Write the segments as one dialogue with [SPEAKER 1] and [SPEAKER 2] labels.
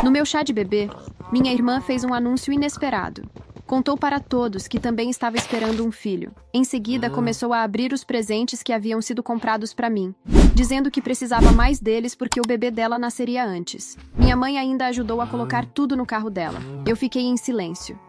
[SPEAKER 1] No meu chá de bebê, minha irmã fez um anúncio inesperado. Contou para todos que também estava esperando um filho. Em seguida, começou a abrir os presentes que haviam sido comprados para mim, dizendo que precisava mais deles porque o bebê dela nasceria antes. Minha mãe ainda ajudou a colocar tudo no carro dela. Eu fiquei em silêncio.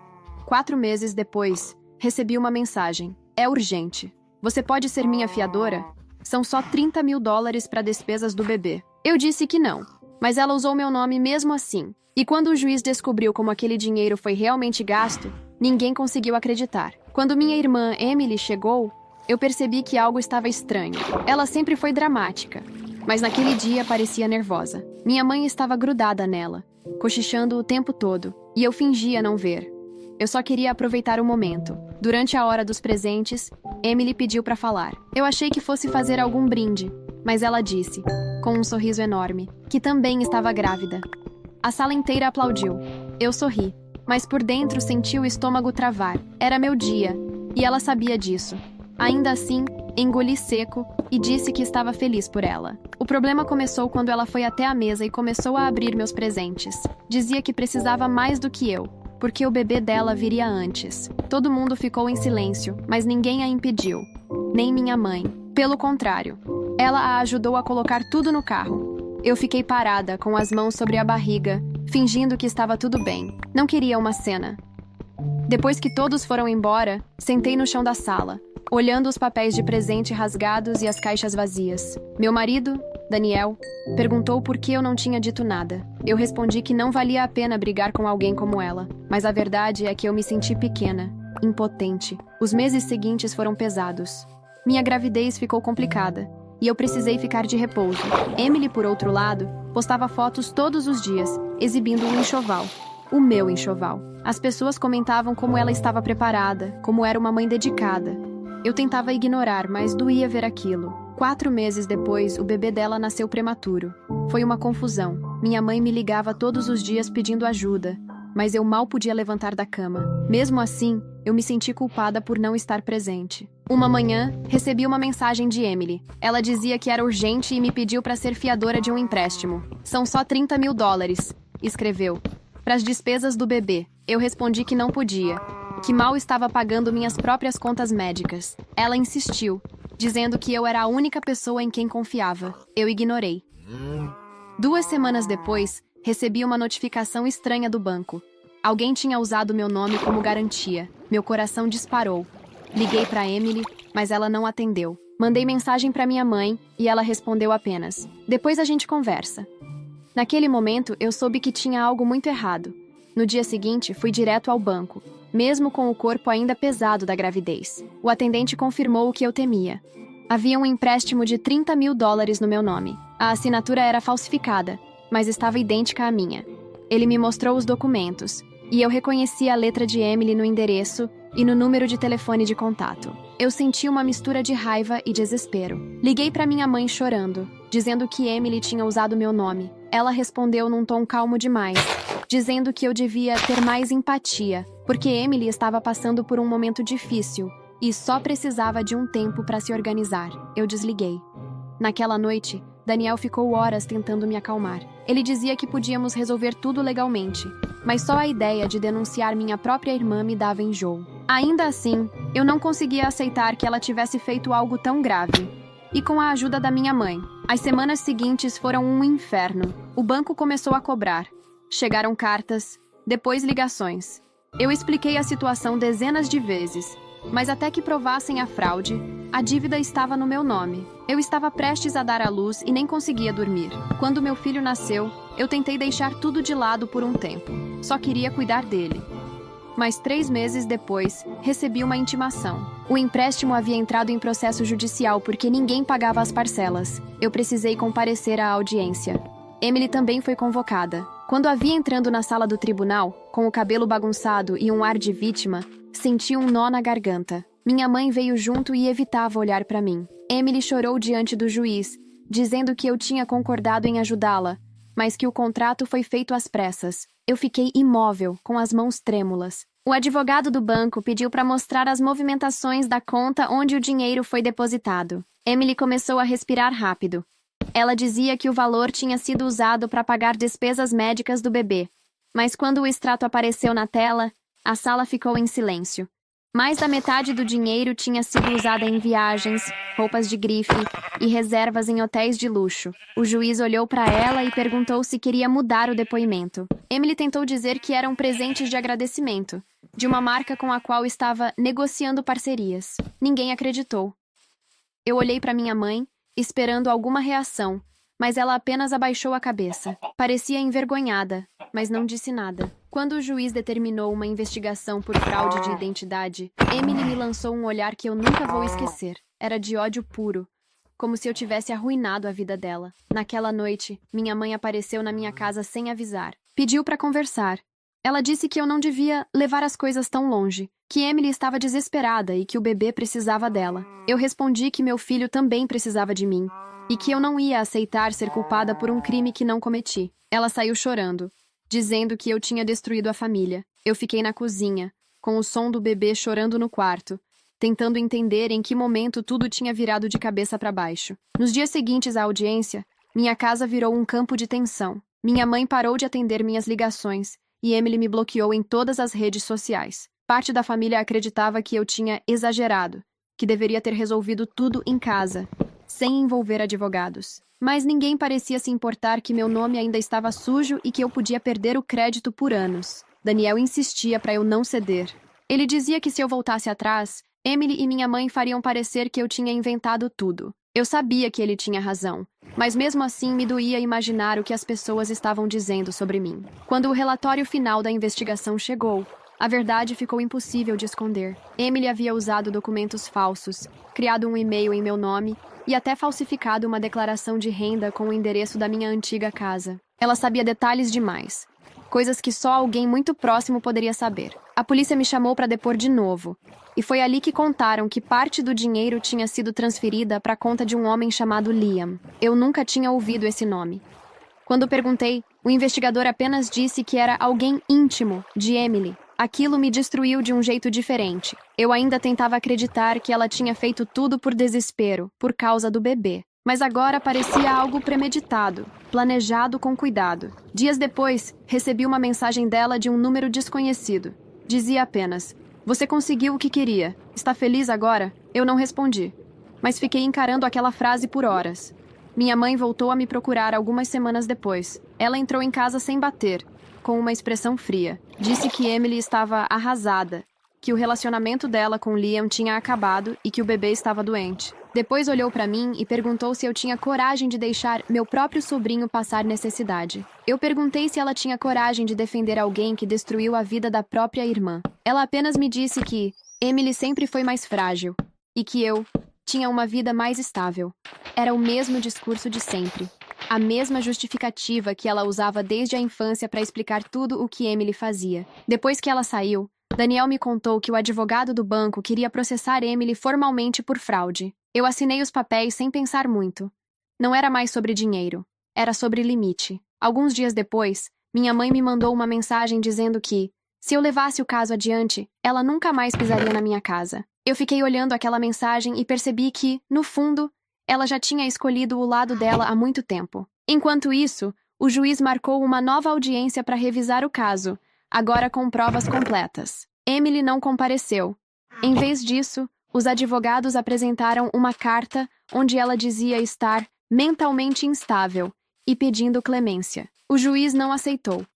[SPEAKER 1] 4 meses depois, recebi uma mensagem. É urgente. Você pode ser minha fiadora? São só $30.000 para despesas do bebê. Eu disse que não, mas ela usou meu nome mesmo assim. E quando o juiz descobriu como aquele dinheiro foi realmente gasto, ninguém conseguiu acreditar. Quando minha irmã Emily chegou, eu percebi que algo estava estranho. Ela sempre foi dramática, mas naquele dia parecia nervosa. Minha mãe estava grudada nela, cochichando o tempo todo, e eu fingia não ver. Eu só queria aproveitar o momento. Durante a hora dos presentes, Emily pediu para falar. Eu achei que fosse fazer algum brinde, mas ela disse, com um sorriso enorme, que também estava grávida. A sala inteira aplaudiu. Eu sorri, mas por dentro senti o estômago travar. Era meu dia, e ela sabia disso. Ainda assim, engoli seco e disse que estava feliz por ela. O problema começou quando ela foi até a mesa e começou a abrir meus presentes. Dizia que precisava mais do que eu, porque o bebê dela viria antes. Todo mundo ficou em silêncio, mas ninguém a impediu. Nem minha mãe. Pelo contrário, ela a ajudou a colocar tudo no carro. Eu fiquei parada, com as mãos sobre a barriga, fingindo que estava tudo bem. Não queria uma cena. Depois que todos foram embora, sentei no chão da sala, olhando os papéis de presente rasgados e as caixas vazias. Meu marido, Daniel, perguntou por que eu não tinha dito nada. Eu respondi que não valia a pena brigar com alguém como ela, mas a verdade é que eu me senti pequena, impotente. Os meses seguintes foram pesados. Minha gravidez ficou complicada, e eu precisei ficar de repouso. Emily, por outro lado, postava fotos todos os dias, exibindo um enxoval. O meu enxoval. As pessoas comentavam como ela estava preparada, como era uma mãe dedicada. Eu tentava ignorar, mas doía ver aquilo. 4 meses depois, o bebê dela nasceu prematuro. Foi uma confusão. Minha mãe me ligava todos os dias pedindo ajuda, mas eu mal podia levantar da cama. Mesmo assim, eu me senti culpada por não estar presente. Uma manhã, recebi uma mensagem de Emily. Ela dizia que era urgente e me pediu para ser fiadora de um empréstimo. São só $30.000, escreveu. Para as despesas do bebê. Eu respondi que não podia, que mal estava pagando minhas próprias contas médicas. Ela insistiu, dizendo que eu era a única pessoa em quem confiava. Eu ignorei. 2 semanas depois, recebi uma notificação estranha do banco. Alguém tinha usado meu nome como garantia. Meu coração disparou. Liguei para Emily, mas ela não atendeu. Mandei mensagem para minha mãe e ela respondeu apenas: "Depois a gente conversa." Naquele momento, eu soube que tinha algo muito errado. No dia seguinte, fui direto ao banco, mesmo com o corpo ainda pesado da gravidez. O atendente confirmou o que eu temia. Havia um empréstimo de $30.000 no meu nome. A assinatura era falsificada, mas estava idêntica à minha. Ele me mostrou os documentos, e eu reconheci a letra de Emily no endereço e no número de telefone de contato. Eu senti uma mistura de raiva e desespero. Liguei para minha mãe chorando, dizendo que Emily tinha usado meu nome. Ela respondeu num tom calmo demais, dizendo que eu devia ter mais empatia, porque Emily estava passando por um momento difícil e só precisava de um tempo para se organizar. Eu desliguei. Naquela noite, Daniel ficou horas tentando me acalmar. Ele dizia que podíamos resolver tudo legalmente, mas só a ideia de denunciar minha própria irmã me dava enjoo. Ainda assim, eu não conseguia aceitar que ela tivesse feito algo tão grave. E com a ajuda da minha mãe, as semanas seguintes foram um inferno. O banco começou a cobrar. Chegaram cartas, depois ligações. Eu expliquei a situação dezenas de vezes, mas até que provassem a fraude, a dívida estava no meu nome. Eu estava prestes a dar à luz e nem conseguia dormir. Quando meu filho nasceu, eu tentei deixar tudo de lado por um tempo. Só queria cuidar dele. Mas 3 meses depois, recebi uma intimação. O empréstimo havia entrado em processo judicial porque ninguém pagava as parcelas. Eu precisei comparecer à audiência. Emily também foi convocada. Quando a vi entrando na sala do tribunal, com o cabelo bagunçado e um ar de vítima, senti um nó na garganta. Minha mãe veio junto e evitava olhar para mim. Emily chorou diante do juiz, dizendo que eu tinha concordado em ajudá-la, mas que o contrato foi feito às pressas. Eu fiquei imóvel, com as mãos trêmulas. O advogado do banco pediu para mostrar as movimentações da conta onde o dinheiro foi depositado. Emily começou a respirar rápido. Ela dizia que o valor tinha sido usado para pagar despesas médicas do bebê. Mas quando o extrato apareceu na tela, a sala ficou em silêncio. Mais da metade do dinheiro tinha sido usada em viagens, roupas de grife e reservas em hotéis de luxo. O juiz olhou para ela e perguntou se queria mudar o depoimento. Emily tentou dizer que eram presentes de agradecimento, de uma marca com a qual estava negociando parcerias. Ninguém acreditou. Eu olhei para minha mãe, esperando alguma reação, mas ela apenas abaixou a cabeça. Parecia envergonhada, mas não disse nada. Quando o juiz determinou uma investigação por fraude de identidade, Emily me lançou um olhar que eu nunca vou esquecer. Era de ódio puro, como se eu tivesse arruinado a vida dela. Naquela noite, minha mãe apareceu na minha casa sem avisar. Pediu para conversar. Ela disse que eu não devia levar as coisas tão longe, que Emily estava desesperada e que o bebê precisava dela. Eu respondi que meu filho também precisava de mim e que eu não ia aceitar ser culpada por um crime que não cometi. Ela saiu chorando, dizendo que eu tinha destruído a família. Eu fiquei na cozinha, com o som do bebê chorando no quarto, tentando entender em que momento tudo tinha virado de cabeça para baixo. Nos dias seguintes à audiência, minha casa virou um campo de tensão. Minha mãe parou de atender minhas ligações e Emily me bloqueou em todas as redes sociais. Parte da família acreditava que eu tinha exagerado, que deveria ter resolvido tudo em casa, sem envolver advogados. Mas ninguém parecia se importar que meu nome ainda estava sujo e que eu podia perder o crédito por anos. Daniel insistia para eu não ceder. Ele dizia que se eu voltasse atrás, Emily e minha mãe fariam parecer que eu tinha inventado tudo. Eu sabia que ele tinha razão, mas mesmo assim me doía imaginar o que as pessoas estavam dizendo sobre mim. Quando o relatório final da investigação chegou, a verdade ficou impossível de esconder. Emily havia usado documentos falsos, criado um e-mail em meu nome e até falsificado uma declaração de renda com o endereço da minha antiga casa. Ela sabia detalhes demais, coisas que só alguém muito próximo poderia saber. A polícia me chamou para depor de novo, e foi ali que contaram que parte do dinheiro tinha sido transferida para a conta de um homem chamado Liam. Eu nunca tinha ouvido esse nome. Quando perguntei, o investigador apenas disse que era alguém íntimo de Emily. Aquilo me destruiu de um jeito diferente. Eu ainda tentava acreditar que ela tinha feito tudo por desespero, por causa do bebê. Mas agora parecia algo premeditado, planejado com cuidado. Dias depois, recebi uma mensagem dela de um número desconhecido. Dizia apenas: "Você conseguiu o que queria. Está feliz agora?" Eu não respondi, mas fiquei encarando aquela frase por horas. Minha mãe voltou a me procurar algumas semanas depois. Ela entrou em casa sem bater, com uma expressão fria. Disse que Emily estava arrasada, que o relacionamento dela com Liam tinha acabado e que o bebê estava doente. Depois olhou para mim e perguntou se eu tinha coragem de deixar meu próprio sobrinho passar necessidade. Eu perguntei se ela tinha coragem de defender alguém que destruiu a vida da própria irmã. Ela apenas me disse que Emily sempre foi mais frágil e que eu tinha uma vida mais estável. Era o mesmo discurso de sempre. A mesma justificativa que ela usava desde a infância para explicar tudo o que Emily fazia. Depois que ela saiu, Daniel me contou que o advogado do banco queria processar Emily formalmente por fraude. Eu assinei os papéis sem pensar muito. Não era mais sobre dinheiro. Era sobre limite. Alguns dias depois, minha mãe me mandou uma mensagem dizendo que, se eu levasse o caso adiante, ela nunca mais pisaria na minha casa. Eu fiquei olhando aquela mensagem e percebi que, no fundo, ela já tinha escolhido o lado dela há muito tempo. Enquanto isso, o juiz marcou uma nova audiência para revisar o caso, agora com provas completas. Emily não compareceu. Em vez disso, os advogados apresentaram uma carta onde ela dizia estar mentalmente instável e pedindo clemência. O juiz não aceitou.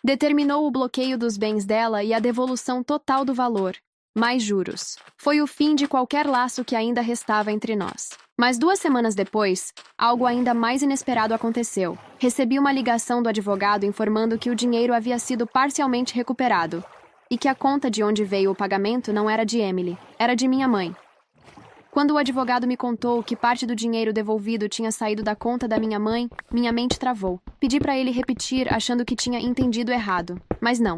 [SPEAKER 1] Determinou o bloqueio dos bens dela e a devolução total do valor, mais juros. Foi o fim de qualquer laço que ainda restava entre nós. Mas 2 semanas depois, algo ainda mais inesperado aconteceu. Recebi uma ligação do advogado informando que o dinheiro havia sido parcialmente recuperado e que a conta de onde veio o pagamento não era de Emily, era de minha mãe. Quando o advogado me contou que parte do dinheiro devolvido tinha saído da conta da minha mãe, minha mente travou. Pedi para ele repetir, achando que tinha entendido errado. Mas não.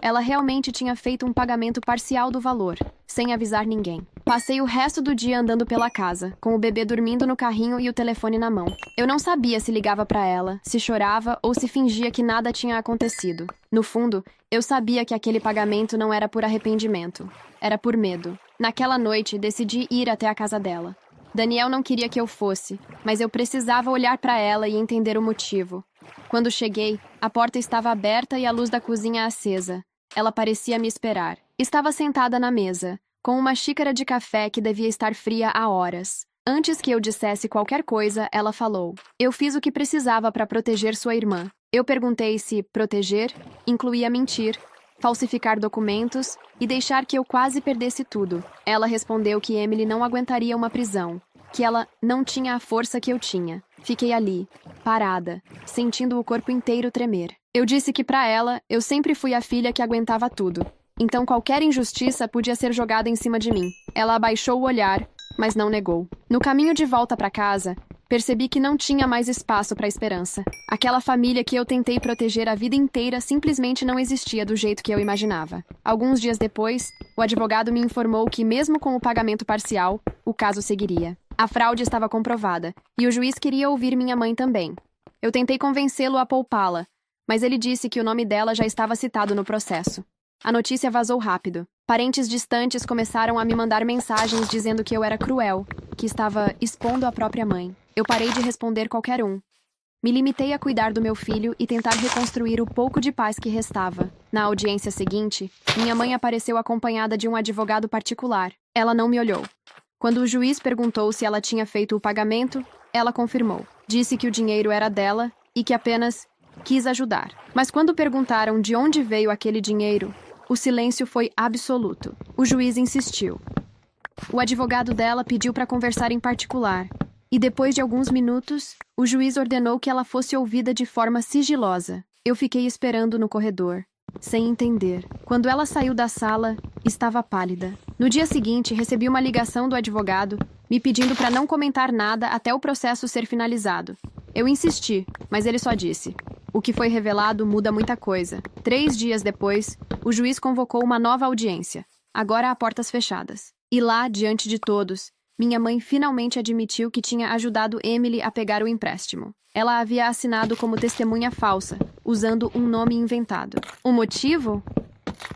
[SPEAKER 1] Ela realmente tinha feito um pagamento parcial do valor, sem avisar ninguém. Passei o resto do dia andando pela casa, com o bebê dormindo no carrinho e o telefone na mão. Eu não sabia se ligava para ela, se chorava ou se fingia que nada tinha acontecido. No fundo, eu sabia que aquele pagamento não era por arrependimento. Era por medo. Naquela noite, decidi ir até a casa dela. Daniel não queria que eu fosse, mas eu precisava olhar para ela e entender o motivo. Quando cheguei, a porta estava aberta e a luz da cozinha acesa. Ela parecia me esperar. Estava sentada na mesa, com uma xícara de café que devia estar fria há horas. Antes que eu dissesse qualquer coisa, ela falou: "Eu fiz o que precisava para proteger sua irmã." Eu perguntei se proteger incluía mentir, falsificar documentos e deixar que eu quase perdesse tudo. Ela respondeu que Emily não aguentaria uma prisão, que ela não tinha a força que eu tinha. Fiquei ali, parada, sentindo o corpo inteiro tremer. Eu disse que para ela, eu sempre fui a filha que aguentava tudo. Então qualquer injustiça podia ser jogada em cima de mim. Ela abaixou o olhar, mas não negou. No caminho de volta para casa, percebi que não tinha mais espaço para esperança. Aquela família que eu tentei proteger a vida inteira simplesmente não existia do jeito que eu imaginava. Alguns dias depois, o advogado me informou que, mesmo com o pagamento parcial, o caso seguiria. A fraude estava comprovada, e o juiz queria ouvir minha mãe também. Eu tentei convencê-lo a poupá-la, mas ele disse que o nome dela já estava citado no processo. A notícia vazou rápido. Parentes distantes começaram a me mandar mensagens dizendo que eu era cruel, que estava expondo a própria mãe. Eu parei de responder qualquer um. Me limitei a cuidar do meu filho e tentar reconstruir o pouco de paz que restava. Na audiência seguinte, minha mãe apareceu acompanhada de um advogado particular. Ela não me olhou. Quando o juiz perguntou se ela tinha feito o pagamento, ela confirmou. Disse que o dinheiro era dela e que apenas quis ajudar. Mas quando perguntaram de onde veio aquele dinheiro, o silêncio foi absoluto. O juiz insistiu. O advogado dela pediu para conversar em particular. E depois de alguns minutos, o juiz ordenou que ela fosse ouvida de forma sigilosa. Eu fiquei esperando no corredor, sem entender. Quando ela saiu da sala, estava pálida. No dia seguinte, recebi uma ligação do advogado, me pedindo para não comentar nada até o processo ser finalizado. Eu insisti, mas ele só disse: "O que foi revelado muda muita coisa." 3 dias depois, o juiz convocou uma nova audiência, agora a portas fechadas. E lá, diante de todos, minha mãe finalmente admitiu que tinha ajudado Emily a pegar o empréstimo. Ela havia assinado como testemunha falsa, usando um nome inventado. O motivo?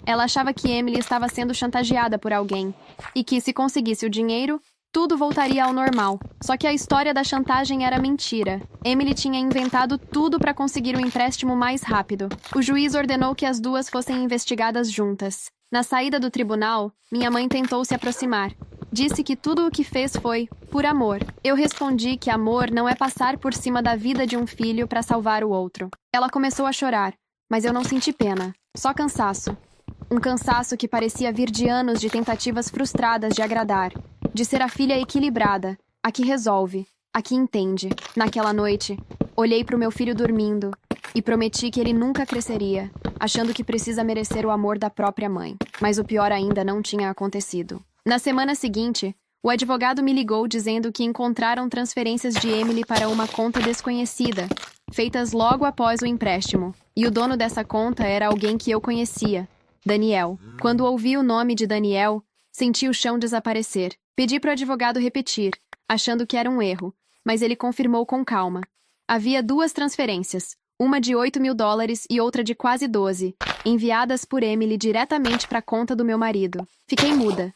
[SPEAKER 1] Ela achava que Emily estava sendo chantageada por alguém e que, se conseguisse o dinheiro, tudo voltaria ao normal. Só que a história da chantagem era mentira. Emily tinha inventado tudo para conseguir o empréstimo mais rápido. O juiz ordenou que as duas fossem investigadas juntas. Na saída do tribunal, minha mãe tentou se aproximar. Disse que tudo o que fez foi por amor. Eu respondi que amor não é passar por cima da vida de um filho para salvar o outro. Ela começou a chorar, mas eu não senti pena, só cansaço. Um cansaço que parecia vir de anos de tentativas frustradas de agradar, de ser a filha equilibrada, a que resolve, a que entende. Naquela noite, olhei para o meu filho dormindo e prometi que ele nunca cresceria, achando que precisa merecer o amor da própria mãe. Mas o pior ainda não tinha acontecido. Na semana seguinte, o advogado me ligou dizendo que encontraram transferências de Emily para uma conta desconhecida, feitas logo após o empréstimo. E o dono dessa conta era alguém que eu conhecia, Daniel. Quando ouvi o nome de Daniel, senti o chão desaparecer. Pedi para o advogado repetir, achando que era um erro, mas ele confirmou com calma. Havia 2 transferências, uma de $8.000 e outra de quase 12, enviadas por Emily diretamente para a conta do meu marido. Fiquei muda.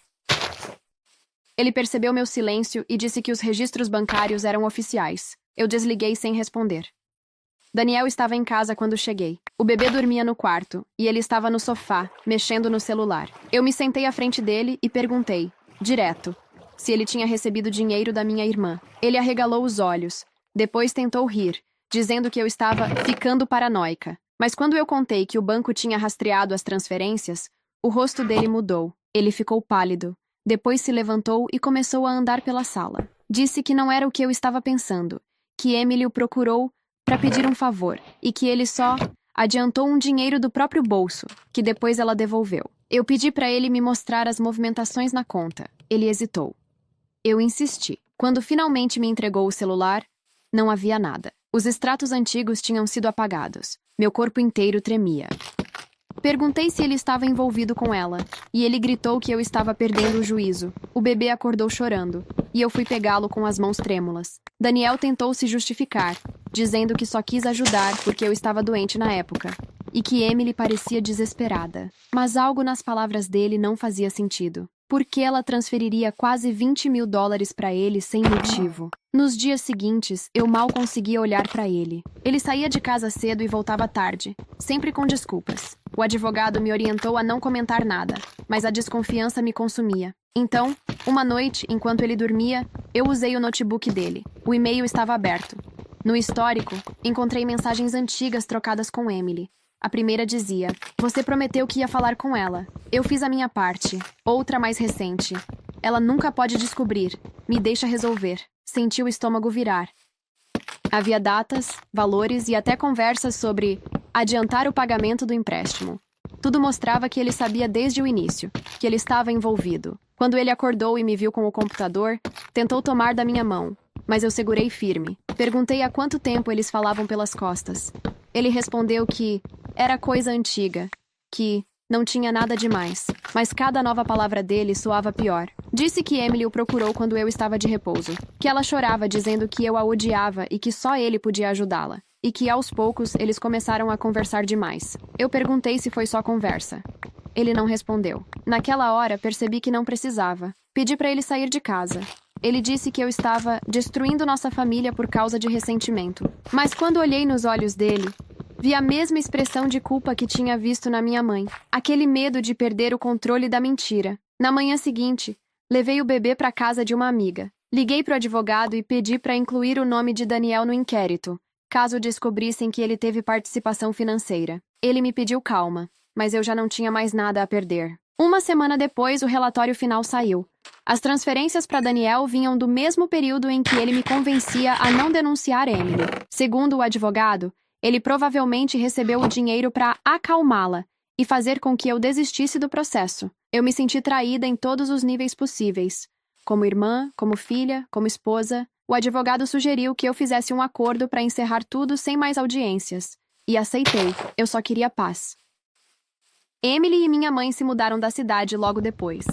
[SPEAKER 1] Ele percebeu meu silêncio e disse que os registros bancários eram oficiais. Eu desliguei sem responder. Daniel estava em casa quando cheguei. O bebê dormia no quarto, e ele estava no sofá, mexendo no celular. Eu me sentei à frente dele e perguntei, direto, se ele tinha recebido dinheiro da minha irmã. Ele arregalou os olhos. Depois tentou rir, dizendo que eu estava ficando paranoica. Mas quando eu contei que o banco tinha rastreado as transferências, o rosto dele mudou. Ele ficou pálido. Depois se levantou e começou a andar pela sala. Disse que não era o que eu estava pensando, que Emily o procurou para pedir um favor e que ele só adiantou um dinheiro do próprio bolso, que depois ela devolveu. Eu pedi para ele me mostrar as movimentações na conta. Ele hesitou. Eu insisti. Quando finalmente me entregou o celular, não havia nada. Os extratos antigos tinham sido apagados. Meu corpo inteiro tremia. Perguntei se ele estava envolvido com ela, e ele gritou que eu estava perdendo o juízo. O bebê acordou chorando, e eu fui pegá-lo com as mãos trêmulas. Daniel tentou se justificar, dizendo que só quis ajudar porque eu estava doente na época, e que Emily parecia desesperada. Mas algo nas palavras dele não fazia sentido. Por que ela transferiria quase 20 mil dólares para ele sem motivo? Nos dias seguintes, eu mal conseguia olhar para ele. Ele saía de casa cedo e voltava tarde, sempre com desculpas. O advogado me orientou a não comentar nada, mas a desconfiança me consumia. Então, uma noite, enquanto ele dormia, eu usei o notebook dele. O e-mail estava aberto. No histórico, encontrei mensagens antigas trocadas com Emily. A primeira dizia: "Você prometeu que ia falar com ela. Eu fiz a minha parte." Outra mais recente: "Ela nunca pode descobrir. Me deixa resolver." Senti o estômago virar. Havia datas, valores e até conversas sobre adiantar o pagamento do empréstimo. Tudo mostrava que ele sabia desde o início, que ele estava envolvido. Quando ele acordou e me viu com o computador, tentou tomar da minha mão, mas eu segurei firme. Perguntei há quanto tempo eles falavam pelas costas. Ele respondeu que era coisa antiga, que não tinha nada demais, mas cada nova palavra dele soava pior. Disse que Emily o procurou quando eu estava de repouso, que ela chorava dizendo que eu a odiava e que só ele podia ajudá-la, e que aos poucos eles começaram a conversar demais. Eu perguntei se foi só conversa. Ele não respondeu. Naquela hora, percebi que não precisava. Pedi para ele sair de casa. Ele disse que eu estava destruindo nossa família por causa de ressentimento. Mas quando olhei nos olhos dele, vi a mesma expressão de culpa que tinha visto na minha mãe. Aquele medo de perder o controle da mentira. Na manhã seguinte, levei o bebê para casa de uma amiga. Liguei para o advogado e pedi para incluir o nome de Daniel no inquérito, caso descobrissem que ele teve participação financeira. Ele me pediu calma, mas eu já não tinha mais nada a perder. Uma semana depois, o relatório final saiu. As transferências para Daniel vinham do mesmo período em que ele me convencia a não denunciar Emily. Segundo o advogado, ele provavelmente recebeu o dinheiro para acalmá-la e fazer com que eu desistisse do processo. Eu me senti traída em todos os níveis possíveis. Como irmã, como filha, como esposa. O advogado sugeriu que eu fizesse um acordo para encerrar tudo sem mais audiências. E aceitei. Eu só queria paz. Emily e minha mãe se mudaram da cidade logo depois.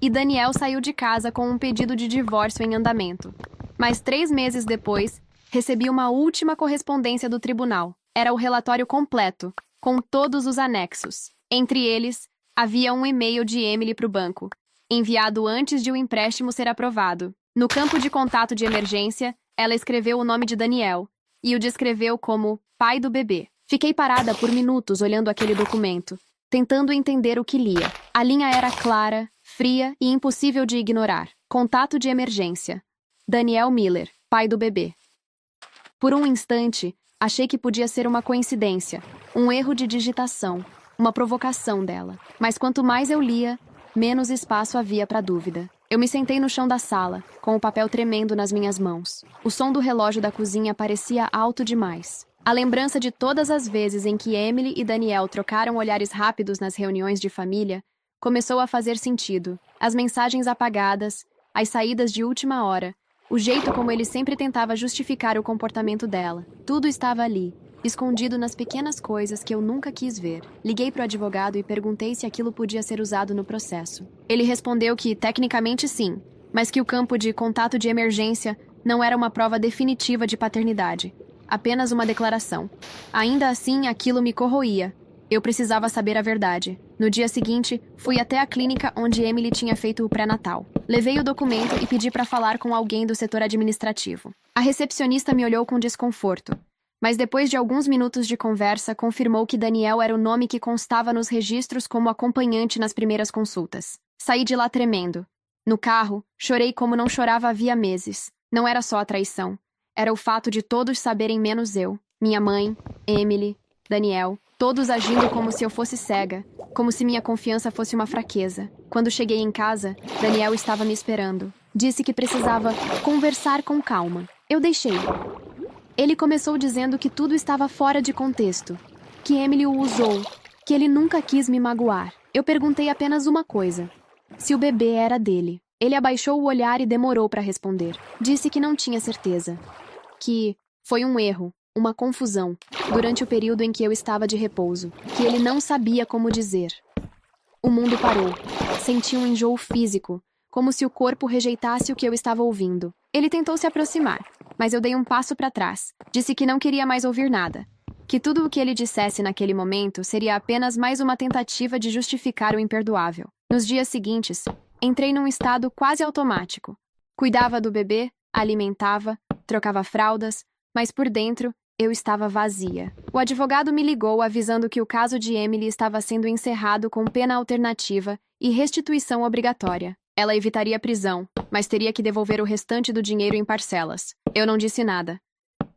[SPEAKER 1] E Daniel saiu de casa com um pedido de divórcio em andamento. Mas 3 meses depois, recebi uma última correspondência do tribunal. Era o relatório completo, com todos os anexos. Entre eles, havia um e-mail de Emily para o banco, enviado antes de o empréstimo ser aprovado. No campo de contato de emergência, ela escreveu o nome de Daniel e o descreveu como pai do bebê. Fiquei parada por minutos olhando aquele documento, tentando entender o que lia. A linha era clara, fria e impossível de ignorar. Contato de emergência. Daniel Miller, pai do bebê. Por um instante, achei que podia ser uma coincidência, um erro de digitação, uma provocação dela. Mas quanto mais eu lia, menos espaço havia para dúvida. Eu me sentei no chão da sala, com o papel tremendo nas minhas mãos. O som do relógio da cozinha parecia alto demais. A lembrança de todas as vezes em que Emily e Daniel trocaram olhares rápidos nas reuniões de família começou a fazer sentido. As mensagens apagadas, as saídas de última hora, o jeito como ele sempre tentava justificar o comportamento dela. Tudo estava ali, escondido nas pequenas coisas que eu nunca quis ver. Liguei para o advogado e perguntei se aquilo podia ser usado no processo. Ele respondeu que, tecnicamente, sim, mas que o campo de contato de emergência não era uma prova definitiva de paternidade. Apenas uma declaração. Ainda assim, aquilo me corroía. Eu precisava saber a verdade. No dia seguinte, fui até a clínica onde Emily tinha feito o pré-natal. Levei o documento e pedi para falar com alguém do setor administrativo. A recepcionista me olhou com desconforto, mas depois de alguns minutos de conversa, confirmou que Daniel era o nome que constava nos registros como acompanhante nas primeiras consultas. Saí de lá tremendo. No carro, chorei como não chorava havia meses. Não era só a traição. Era o fato de todos saberem menos eu. Minha mãe, Emily, Daniel, todos agindo como se eu fosse cega, como se minha confiança fosse uma fraqueza. Quando cheguei em casa, Daniel estava me esperando. Disse que precisava conversar com calma. Eu deixei. Ele começou dizendo que tudo estava fora de contexto, que Emily o usou, que ele nunca quis me magoar. Eu perguntei apenas uma coisa: se o bebê era dele. Ele abaixou o olhar e demorou para responder. Disse que não tinha certeza. Que foi um erro, uma confusão, durante o período em que eu estava de repouso. Que ele não sabia como dizer. O mundo parou. Senti um enjoo físico, como se o corpo rejeitasse o que eu estava ouvindo. Ele tentou se aproximar, mas eu dei um passo para trás. Disse que não queria mais ouvir nada. Que tudo o que ele dissesse naquele momento seria apenas mais uma tentativa de justificar o imperdoável. Nos dias seguintes, Entrei num estado quase automático. Cuidava do bebê, alimentava, trocava fraldas, mas por dentro eu estava vazia. O advogado me ligou avisando que o caso de Emily estava sendo encerrado com pena alternativa e restituição obrigatória. Ela evitaria prisão, mas teria que devolver o restante do dinheiro em parcelas. Eu não disse nada.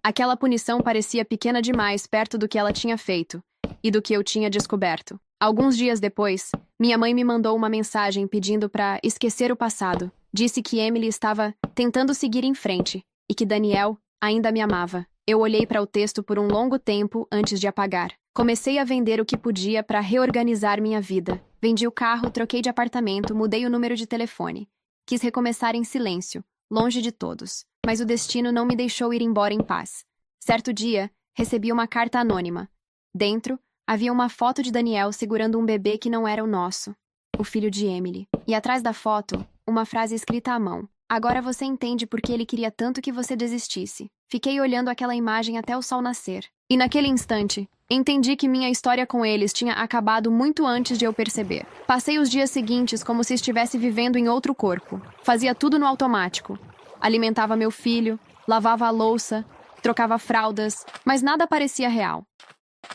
[SPEAKER 1] Aquela punição parecia pequena demais perto do que ela tinha feito e do que eu tinha descoberto. Alguns dias depois, minha mãe me mandou uma mensagem pedindo para esquecer o passado. Disse que Emily estava tentando seguir em frente e que Daniel ainda me amava. Eu olhei para o texto por um longo tempo antes de apagar. Comecei a vender o que podia para reorganizar minha vida. Vendi o carro, troquei de apartamento, mudei o número de telefone. Quis recomeçar em silêncio, longe de todos. Mas o destino não me deixou ir embora em paz. Certo dia, recebi uma carta anônima. Dentro, havia uma foto de Daniel segurando um bebê que não era o nosso, o filho de Emily. E atrás da foto, uma frase escrita à mão. Agora você entende por que ele queria tanto que você desistisse. Fiquei olhando aquela imagem até o sol nascer. E naquele instante, entendi que minha história com eles tinha acabado muito antes de eu perceber. Passei os dias seguintes como se estivesse vivendo em outro corpo. Fazia tudo no automático. Alimentava meu filho, lavava a louça, trocava fraldas, mas nada parecia real.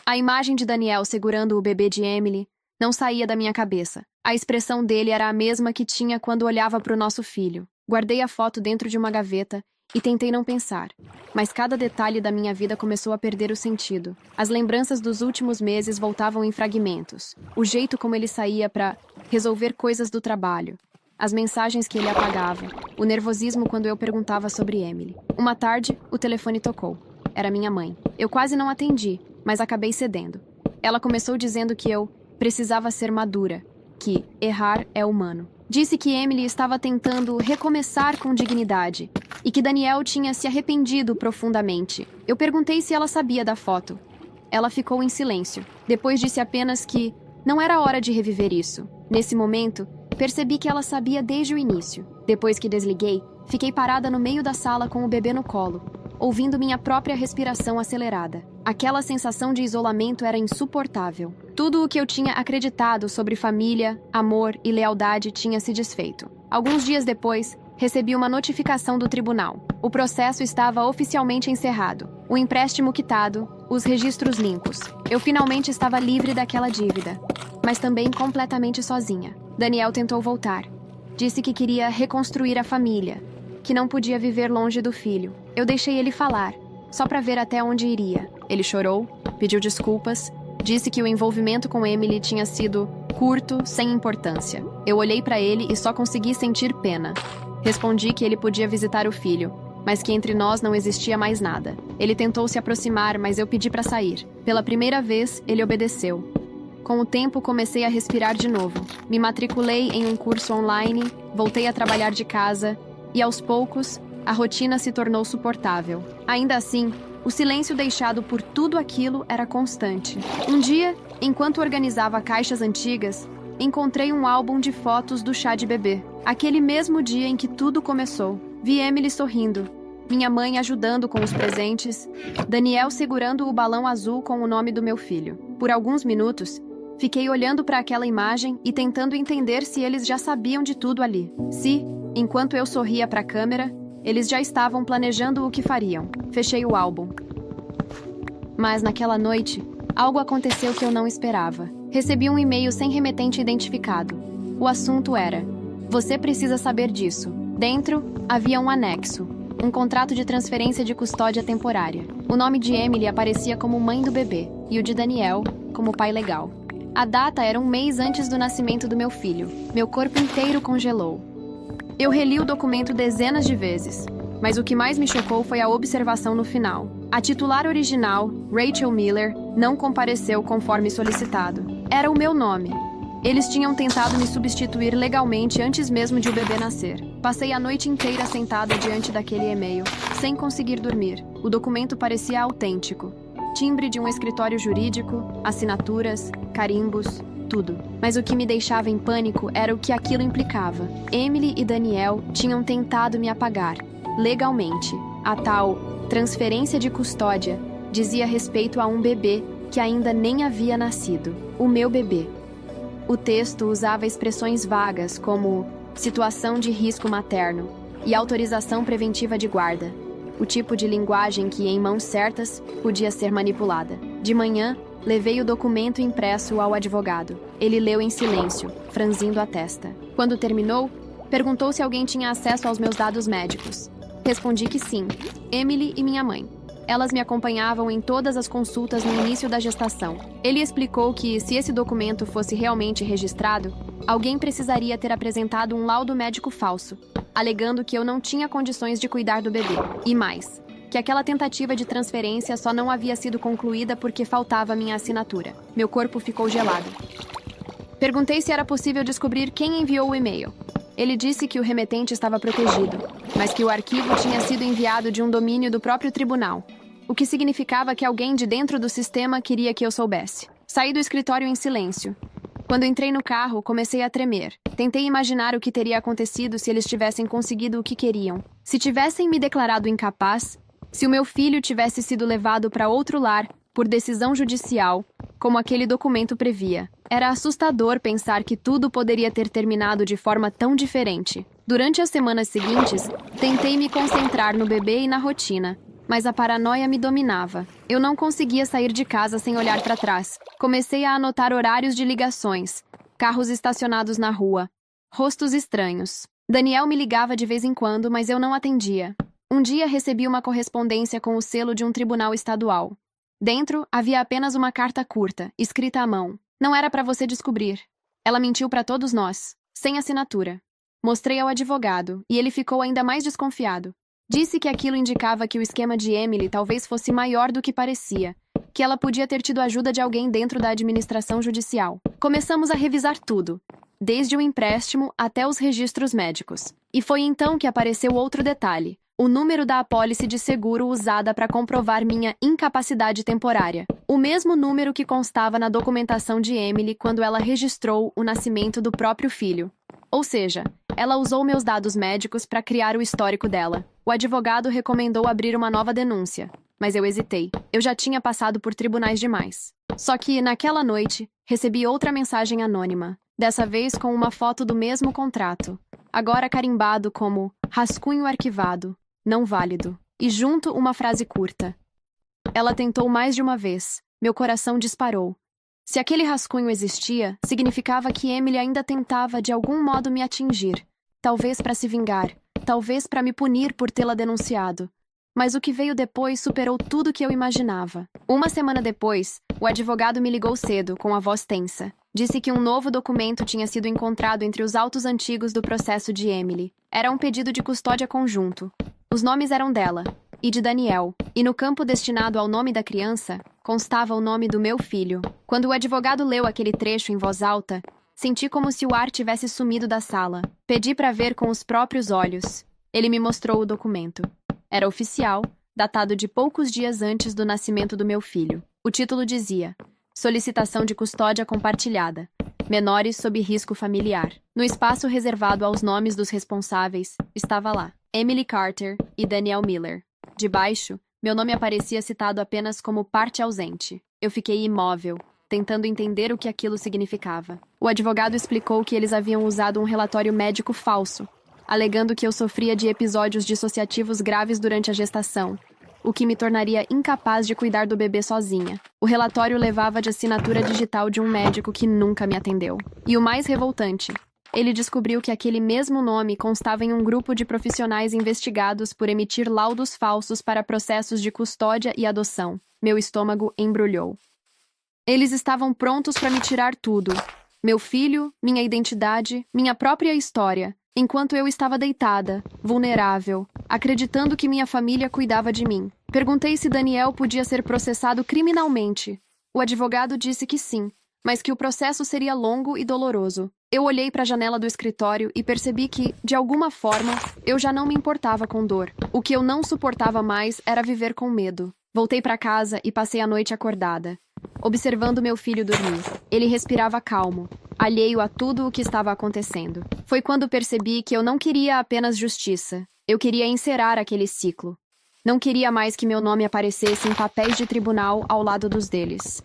[SPEAKER 1] A imagem de Daniel segurando o bebê de Emily não saía da minha cabeça. A expressão dele era a mesma que tinha quando olhava para o nosso filho. Guardei a foto dentro de uma gaveta e tentei não pensar. Mas cada detalhe da minha vida começou a perder o sentido. As lembranças dos últimos meses voltavam em fragmentos. O jeito como ele saía para resolver coisas do trabalho. As mensagens que ele apagava. O nervosismo quando eu perguntava sobre Emily. Uma tarde, o telefone tocou. Era minha mãe. Eu quase não atendi, mas acabei cedendo. Ela começou dizendo que eu precisava ser madura, que errar é humano. Disse que Emily estava tentando recomeçar com dignidade e que Daniel tinha se arrependido profundamente. Eu perguntei se ela sabia da foto. Ela ficou em silêncio. Depois disse apenas que não era hora de reviver isso. Nesse momento, percebi que ela sabia desde o início. Depois que desliguei, fiquei parada no meio da sala com o bebê no colo, ouvindo minha própria respiração acelerada. Aquela sensação de isolamento era insuportável. Tudo o que eu tinha acreditado sobre família, amor e lealdade tinha se desfeito. Alguns dias depois, recebi uma notificação do tribunal. O processo estava oficialmente encerrado. O empréstimo quitado, os registros limpos. Eu finalmente estava livre daquela dívida, mas também completamente sozinha. Daniel tentou voltar. Disse que queria reconstruir a família, que não podia viver longe do filho. Eu deixei ele falar, só para ver até onde iria. Ele chorou, pediu desculpas, disse que o envolvimento com Emily tinha sido curto, sem importância. Eu olhei para ele e só consegui sentir pena. Respondi que ele podia visitar o filho, mas que entre nós não existia mais nada. Ele tentou se aproximar, mas eu pedi para sair. Pela primeira vez, ele obedeceu. Com o tempo, comecei a respirar de novo. Me matriculei em um curso online, voltei a trabalhar de casa e, aos poucos, a rotina se tornou suportável. Ainda assim, o silêncio deixado por tudo aquilo era constante. Um dia, enquanto organizava caixas antigas, encontrei um álbum de fotos do chá de bebê. Aquele mesmo dia em que tudo começou. Vi Emily sorrindo, minha mãe ajudando com os presentes, Daniel segurando o balão azul com o nome do meu filho. Por alguns minutos, fiquei olhando para aquela imagem e tentando entender se eles já sabiam de tudo ali. Se, enquanto eu sorria para a câmera, eles já estavam planejando o que fariam. Fechei o álbum. Mas naquela noite, algo aconteceu que eu não esperava. Recebi um e-mail sem remetente identificado. O assunto era: você precisa saber disso. Dentro, havia um anexo, um contrato de transferência de custódia temporária. O nome de Emily aparecia como mãe do bebê e o de Daniel como pai legal. A data era um mês antes do nascimento do meu filho. Meu corpo inteiro congelou. Eu reli o documento dezenas de vezes, mas o que mais me chocou foi a observação no final. A titular original, Rachel Miller, não compareceu conforme solicitado. Era o meu nome. Eles tinham tentado me substituir legalmente antes mesmo de o bebê nascer. Passei a noite inteira sentada diante daquele e-mail, sem conseguir dormir. O documento parecia autêntico. Timbre de um escritório jurídico, assinaturas, carimbos, tudo. Mas o que me deixava em pânico era o que aquilo implicava. Emily e Daniel tinham tentado me apagar, legalmente. A tal transferência de custódia dizia respeito a um bebê que ainda nem havia nascido. O meu bebê. O texto usava expressões vagas como situação de risco materno e autorização preventiva de guarda. O tipo de linguagem que, em mãos certas, podia ser manipulada. De manhã, levei o documento impresso ao advogado. Ele leu em silêncio, franzindo a testa. Quando terminou, perguntou se alguém tinha acesso aos meus dados médicos. Respondi que sim, Emily e minha mãe. Elas me acompanhavam em todas as consultas no início da gestação. Ele explicou que, se esse documento fosse realmente registrado, alguém precisaria ter apresentado um laudo médico falso, alegando que eu não tinha condições de cuidar do bebê. E mais, que aquela tentativa de transferência só não havia sido concluída porque faltava minha assinatura. Meu corpo ficou gelado. Perguntei se era possível descobrir quem enviou o e-mail. Ele disse que o remetente estava protegido, mas que o arquivo tinha sido enviado de um domínio do próprio tribunal, o que significava que alguém de dentro do sistema queria que eu soubesse. Saí do escritório em silêncio. Quando entrei no carro, comecei a tremer. Tentei imaginar o que teria acontecido se eles tivessem conseguido o que queriam. Se tivessem me declarado incapaz, se o meu filho tivesse sido levado para outro lar por decisão judicial, como aquele documento previa. Era assustador pensar que tudo poderia ter terminado de forma tão diferente. Durante as semanas seguintes, tentei me concentrar no bebê e na rotina, mas a paranoia me dominava. Eu não conseguia sair de casa sem olhar para trás. Comecei a anotar horários de ligações, carros estacionados na rua, rostos estranhos. Daniel me ligava de vez em quando, mas eu não atendia. Um dia recebi uma correspondência com o selo de um tribunal estadual. Dentro, havia apenas uma carta curta, escrita à mão. Não era para você descobrir. Ela mentiu para todos nós, sem assinatura. Mostrei ao advogado, e ele ficou ainda mais desconfiado. Disse que aquilo indicava que o esquema de Emily talvez fosse maior do que parecia, que ela podia ter tido ajuda de alguém dentro da administração judicial. Começamos a revisar tudo, desde o empréstimo até os registros médicos. E foi então que apareceu outro detalhe: o número da apólice de seguro usada para comprovar minha incapacidade temporária. O mesmo número que constava na documentação de Emily quando ela registrou o nascimento do próprio filho. Ou seja, ela usou meus dados médicos para criar o histórico dela. O advogado recomendou abrir uma nova denúncia, mas eu hesitei. Eu já tinha passado por tribunais demais. Só que, naquela noite, recebi outra mensagem anônima, dessa vez com uma foto do mesmo contrato, agora carimbado como rascunho arquivado, não válido, e junto uma frase curta. Ela tentou mais de uma vez. Meu coração disparou. Se aquele rascunho existia, significava que Emily ainda tentava de algum modo me atingir. Talvez para se vingar, talvez para me punir por tê-la denunciado. Mas o que veio depois superou tudo que eu imaginava. Uma semana depois, o advogado me ligou cedo, com a voz tensa. Disse que um novo documento tinha sido encontrado entre os autos antigos do processo de Emily. Era um pedido de custódia conjunto. Os nomes eram dela e de Daniel, e no campo destinado ao nome da criança, constava o nome do meu filho. Quando o advogado leu aquele trecho em voz alta, senti como se o ar tivesse sumido da sala. Pedi para ver com os próprios olhos. Ele me mostrou o documento. Era oficial, datado de poucos dias antes do nascimento do meu filho. O título dizia: Solicitação de custódia compartilhada. Menores sob risco familiar. No espaço reservado aos nomes dos responsáveis, estava lá: Emily Carter e Daniel Miller. Debaixo, meu nome aparecia citado apenas como parte ausente. Eu fiquei imóvel, tentando entender o que aquilo significava. O advogado explicou que eles haviam usado um relatório médico falso, alegando que eu sofria de episódios dissociativos graves durante a gestação, o que me tornaria incapaz de cuidar do bebê sozinha. O relatório levava de assinatura digital de um médico que nunca me atendeu. E o mais revoltante, ele descobriu que aquele mesmo nome constava em um grupo de profissionais investigados por emitir laudos falsos para processos de custódia e adoção. Meu estômago embrulhou. Eles estavam prontos para me tirar tudo. Meu filho, minha identidade, minha própria história, enquanto eu estava deitada, vulnerável, acreditando que minha família cuidava de mim. Perguntei se Daniel podia ser processado criminalmente. O advogado disse que sim, mas que o processo seria longo e doloroso. Eu olhei para a janela do escritório e percebi que, de alguma forma, eu já não me importava com dor. O que eu não suportava mais era viver com medo. Voltei para casa e passei a noite acordada, observando meu filho dormir. Ele respirava calmo, alheio a tudo o que estava acontecendo. Foi quando percebi que eu não queria apenas justiça. Eu queria encerrar aquele ciclo. Não queria mais que meu nome aparecesse em papéis de tribunal ao lado dos deles.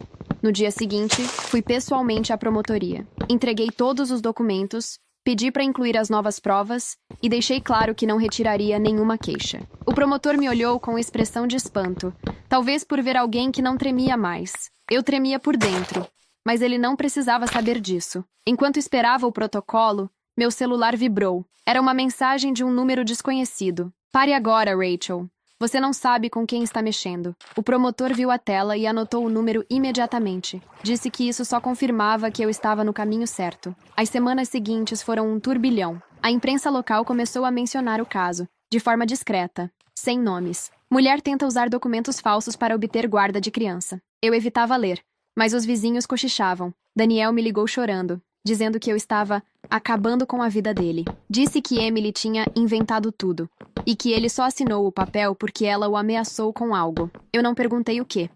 [SPEAKER 1] No dia seguinte, fui pessoalmente à promotoria. Entreguei todos os documentos Pedi para incluir as novas provas e deixei claro que não retiraria nenhuma queixa. O promotor me olhou com expressão de espanto, talvez por ver alguém que não tremia mais. Eu tremia por dentro, mas ele não precisava saber disso. Enquanto esperava o protocolo, meu celular vibrou. Era uma mensagem de um número desconhecido. Pare agora, Rachel. Você não sabe com quem está mexendo. O promotor viu a tela e anotou o número imediatamente. Disse que isso só confirmava que eu estava no caminho certo. As semanas seguintes foram um turbilhão. A imprensa local começou a mencionar o caso, de forma discreta, sem nomes. Mulher tenta usar documentos falsos para obter guarda de criança. Eu evitava ler, mas os vizinhos cochichavam. Daniel me ligou chorando, dizendo que eu estava acabando com a vida dele. Disse que Emily tinha inventado tudo e que ele só assinou o papel porque ela o ameaçou com algo. Eu não perguntei o quê.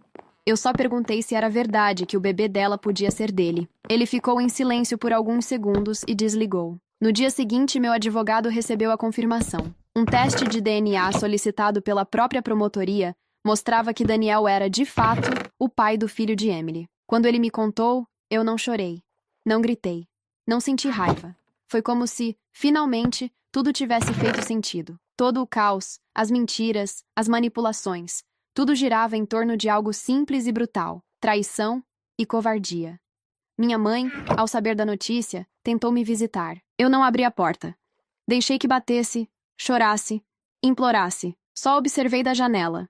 [SPEAKER 1] Eu só perguntei se era verdade que o bebê dela podia ser dele. Ele ficou em silêncio por alguns segundos e desligou. No dia seguinte, meu advogado recebeu a confirmação. Um teste de DNA solicitado pela própria promotoria mostrava que Daniel era, de fato, o pai do filho de Emily. Quando ele me contou, eu não chorei. Não gritei. Não senti raiva. Foi como se, finalmente, tudo tivesse feito sentido. Todo o caos, as mentiras, as manipulações, tudo girava em torno de algo simples e brutal: traição e covardia. Minha mãe, ao saber da notícia, tentou me visitar. Eu não abri a porta. Deixei que batesse, chorasse, implorasse. Só observei da janela.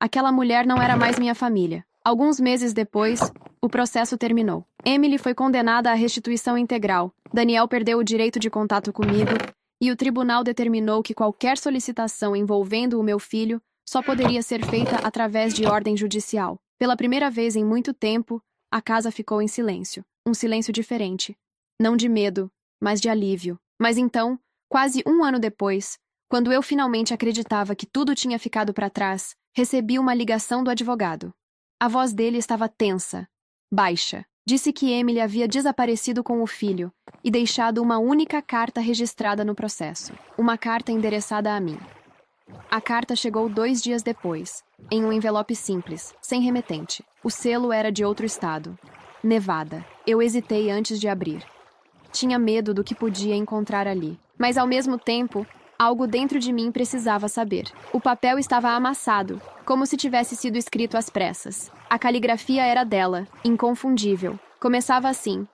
[SPEAKER 1] Aquela mulher não era mais minha família. Alguns meses depois, o processo terminou. Emily foi condenada à restituição integral. Daniel perdeu o direito de contato comigo e o tribunal determinou que qualquer solicitação envolvendo o meu filho só poderia ser feita através de ordem judicial. Pela primeira vez em muito tempo, a casa ficou em silêncio. Um silêncio diferente. Não de medo, mas de alívio. Mas então, quase um ano depois, quando eu finalmente acreditava que tudo tinha ficado para trás, recebi uma ligação do advogado. A voz dele estava tensa, baixa. Disse que Emily havia desaparecido com o filho e deixado uma única carta registrada no processo. Uma carta endereçada a mim. A carta chegou 2 dias depois, em um envelope simples, sem remetente. O selo era de outro estado. Nevada. Eu hesitei antes de abrir. Tinha medo do que podia encontrar ali. Mas, ao mesmo tempo, algo dentro de mim precisava saber. O papel estava amassado, como se tivesse sido escrito às pressas. A caligrafia era dela, inconfundível. Começava assim: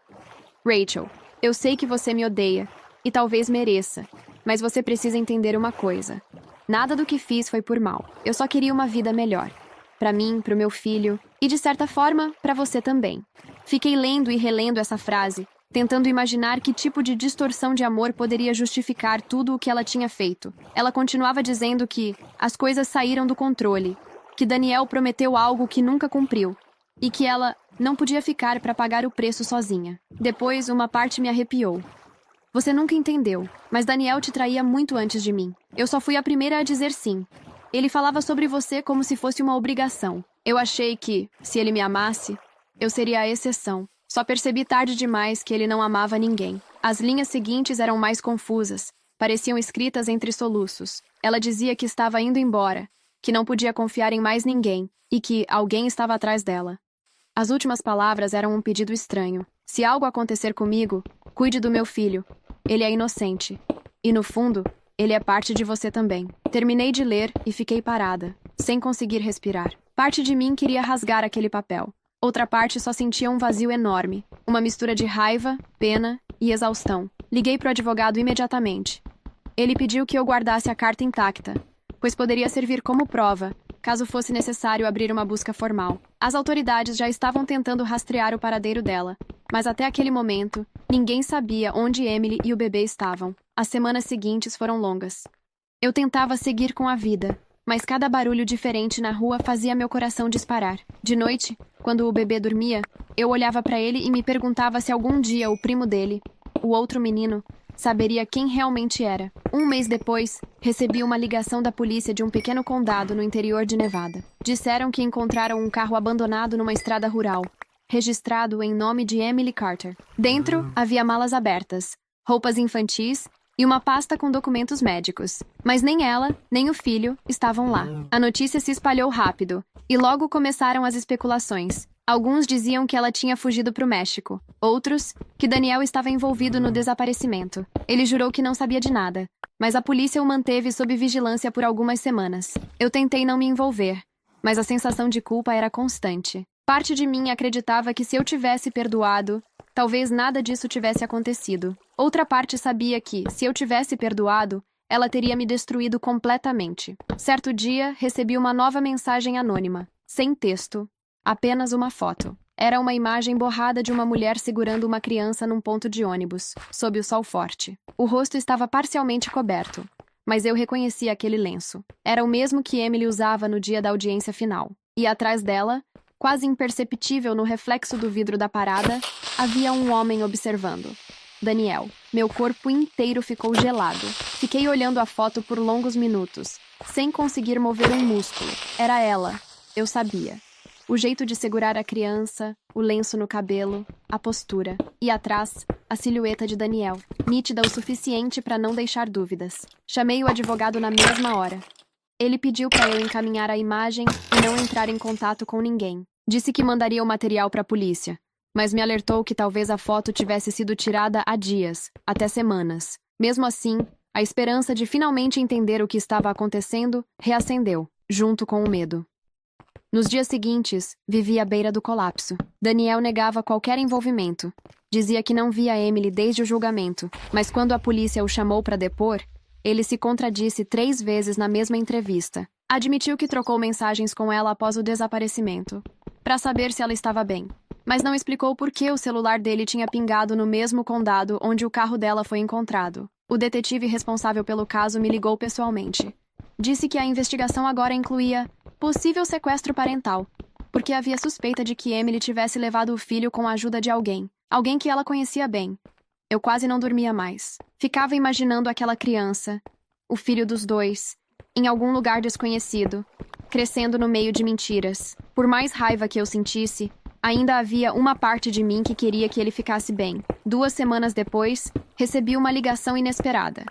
[SPEAKER 1] Rachel, eu sei que você me odeia, e talvez mereça, mas você precisa entender uma coisa. Nada do que fiz foi por mal. Eu só queria uma vida melhor. Para mim, para o meu filho, e de certa forma, para você também. Fiquei lendo e relendo essa frase, tentando imaginar que tipo de distorção de amor poderia justificar tudo o que ela tinha feito. Ela continuava dizendo que as coisas saíram do controle, que Daniel prometeu algo que nunca cumpriu, e que ela não podia ficar para pagar o preço sozinha. Depois, uma parte me arrepiou. Você nunca entendeu, mas Daniel te traía muito antes de mim. Eu só fui a primeira a dizer sim. Ele falava sobre você como se fosse uma obrigação. Eu achei que, se ele me amasse, eu seria a exceção. Só percebi tarde demais que ele não amava ninguém. As linhas seguintes eram mais confusas, pareciam escritas entre soluços. Ela dizia que estava indo embora, que não podia confiar em mais ninguém e que alguém estava atrás dela. As últimas palavras eram um pedido estranho. Se algo acontecer comigo, cuide do meu filho. Ele é inocente. E no fundo, ele é parte de você também. Terminei de ler e fiquei parada, sem conseguir respirar. Parte de mim queria rasgar aquele papel. Outra parte só sentia um vazio enorme, uma mistura de raiva, pena e exaustão. Liguei para o advogado imediatamente. Ele pediu que eu guardasse a carta intacta, pois poderia servir como prova, caso fosse necessário abrir uma busca formal. As autoridades já estavam tentando rastrear o paradeiro dela, mas até aquele momento, ninguém sabia onde Emily e o bebê estavam. As semanas seguintes foram longas. Eu tentava seguir com a vida, mas cada barulho diferente na rua fazia meu coração disparar. De noite, quando o bebê dormia, eu olhava para ele e me perguntava se algum dia o primo dele, o outro menino, saberia quem realmente era. Um mês depois, recebi uma ligação da polícia de um pequeno condado no interior de Nevada. Disseram que encontraram um carro abandonado numa estrada rural, registrado em nome de Emily Carter. Dentro, havia malas abertas, roupas infantis e uma pasta com documentos médicos. Mas nem ela, nem o filho estavam lá. A notícia se espalhou rápido, e logo começaram as especulações. Alguns diziam que ela tinha fugido para o México. Outros, que Daniel estava envolvido no desaparecimento. Ele jurou que não sabia de nada, mas a polícia o manteve sob vigilância por algumas semanas. Eu tentei não me envolver, mas a sensação de culpa era constante. Parte de mim acreditava que se eu tivesse perdoado, talvez nada disso tivesse acontecido. Outra parte sabia que, se eu tivesse perdoado, ela teria me destruído completamente. Certo dia, recebi uma nova mensagem anônima, sem texto, apenas uma foto. Era uma imagem borrada de uma mulher segurando uma criança num ponto de ônibus, sob o sol forte. O rosto estava parcialmente coberto, mas eu reconheci aquele lenço. Era o mesmo que Emily usava no dia da audiência final. E atrás dela, quase imperceptível no reflexo do vidro da parada, havia um homem observando. Daniel. Meu corpo inteiro ficou gelado. Fiquei olhando a foto por longos minutos, sem conseguir mover um músculo. Era ela. Eu sabia. O jeito de segurar a criança, o lenço no cabelo, a postura. E atrás, a silhueta de Daniel, nítida o suficiente para não deixar dúvidas. Chamei o advogado na mesma hora. Ele pediu para eu encaminhar a imagem e não entrar em contato com ninguém. Disse que mandaria o material para a polícia, mas me alertou que talvez a foto tivesse sido tirada há dias, até semanas. Mesmo assim, a esperança de finalmente entender o que estava acontecendo reacendeu, junto com o medo. Nos dias seguintes, vivi à beira do colapso. Daniel negava qualquer envolvimento. Dizia que não via Emily desde o julgamento, mas quando a polícia o chamou para depor, ele se contradisse 3 vezes na mesma entrevista. Admitiu que trocou mensagens com ela após o desaparecimento, para saber se ela estava bem, mas não explicou por que o celular dele tinha pingado no mesmo condado onde o carro dela foi encontrado. O detetive responsável pelo caso me ligou pessoalmente. Disse que a investigação agora incluía possível sequestro parental, porque havia suspeita de que Emily tivesse levado o filho com a ajuda de alguém que ela conhecia bem. Eu quase não dormia mais. Ficava imaginando aquela criança, o filho dos dois, em algum lugar desconhecido, crescendo no meio de mentiras. Por mais raiva que eu sentisse, ainda havia uma parte de mim que queria que ele ficasse bem. 2 semanas depois, recebi uma ligação inesperada.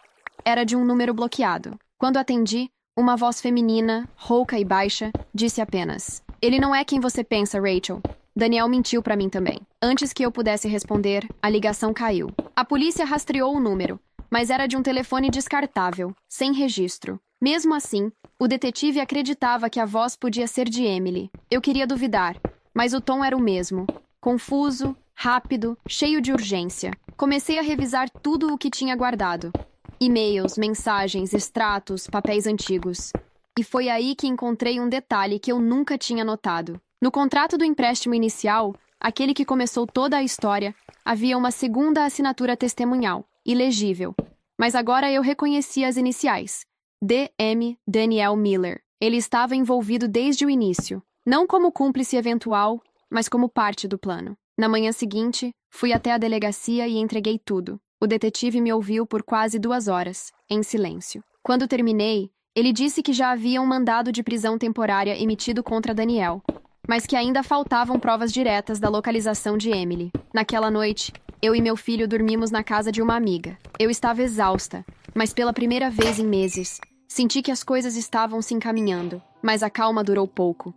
[SPEAKER 1] Era de um número bloqueado. Quando atendi, uma voz feminina, rouca e baixa, disse apenas: "Ele não é quem você pensa, Rachel." Daniel mentiu para mim também. Antes que eu pudesse responder, a ligação caiu. A polícia rastreou o número, mas era de um telefone descartável, sem registro. Mesmo assim, o detetive acreditava que a voz podia ser de Emily. Eu queria duvidar, mas o tom era o mesmo. Confuso, rápido, cheio de urgência. Comecei a revisar tudo o que tinha guardado. E-mails, mensagens, extratos, papéis antigos. E foi aí que encontrei um detalhe que eu nunca tinha notado. No contrato do empréstimo inicial, aquele que começou toda a história, havia uma segunda assinatura testemunhal, ilegível. Mas agora eu reconhecia as iniciais. D.M. Daniel Miller. Ele estava envolvido desde o início. Não como cúmplice eventual, mas como parte do plano. Na manhã seguinte, fui até a delegacia e entreguei tudo. O detetive me ouviu por quase 2 horas, em silêncio. Quando terminei, ele disse que já havia um mandado de prisão temporária emitido contra Daniel, mas que ainda faltavam provas diretas da localização de Emily. Naquela noite, eu e meu filho dormimos na casa de uma amiga. Eu estava exausta, mas pela primeira vez em meses, senti que as coisas estavam se encaminhando, mas a calma durou pouco.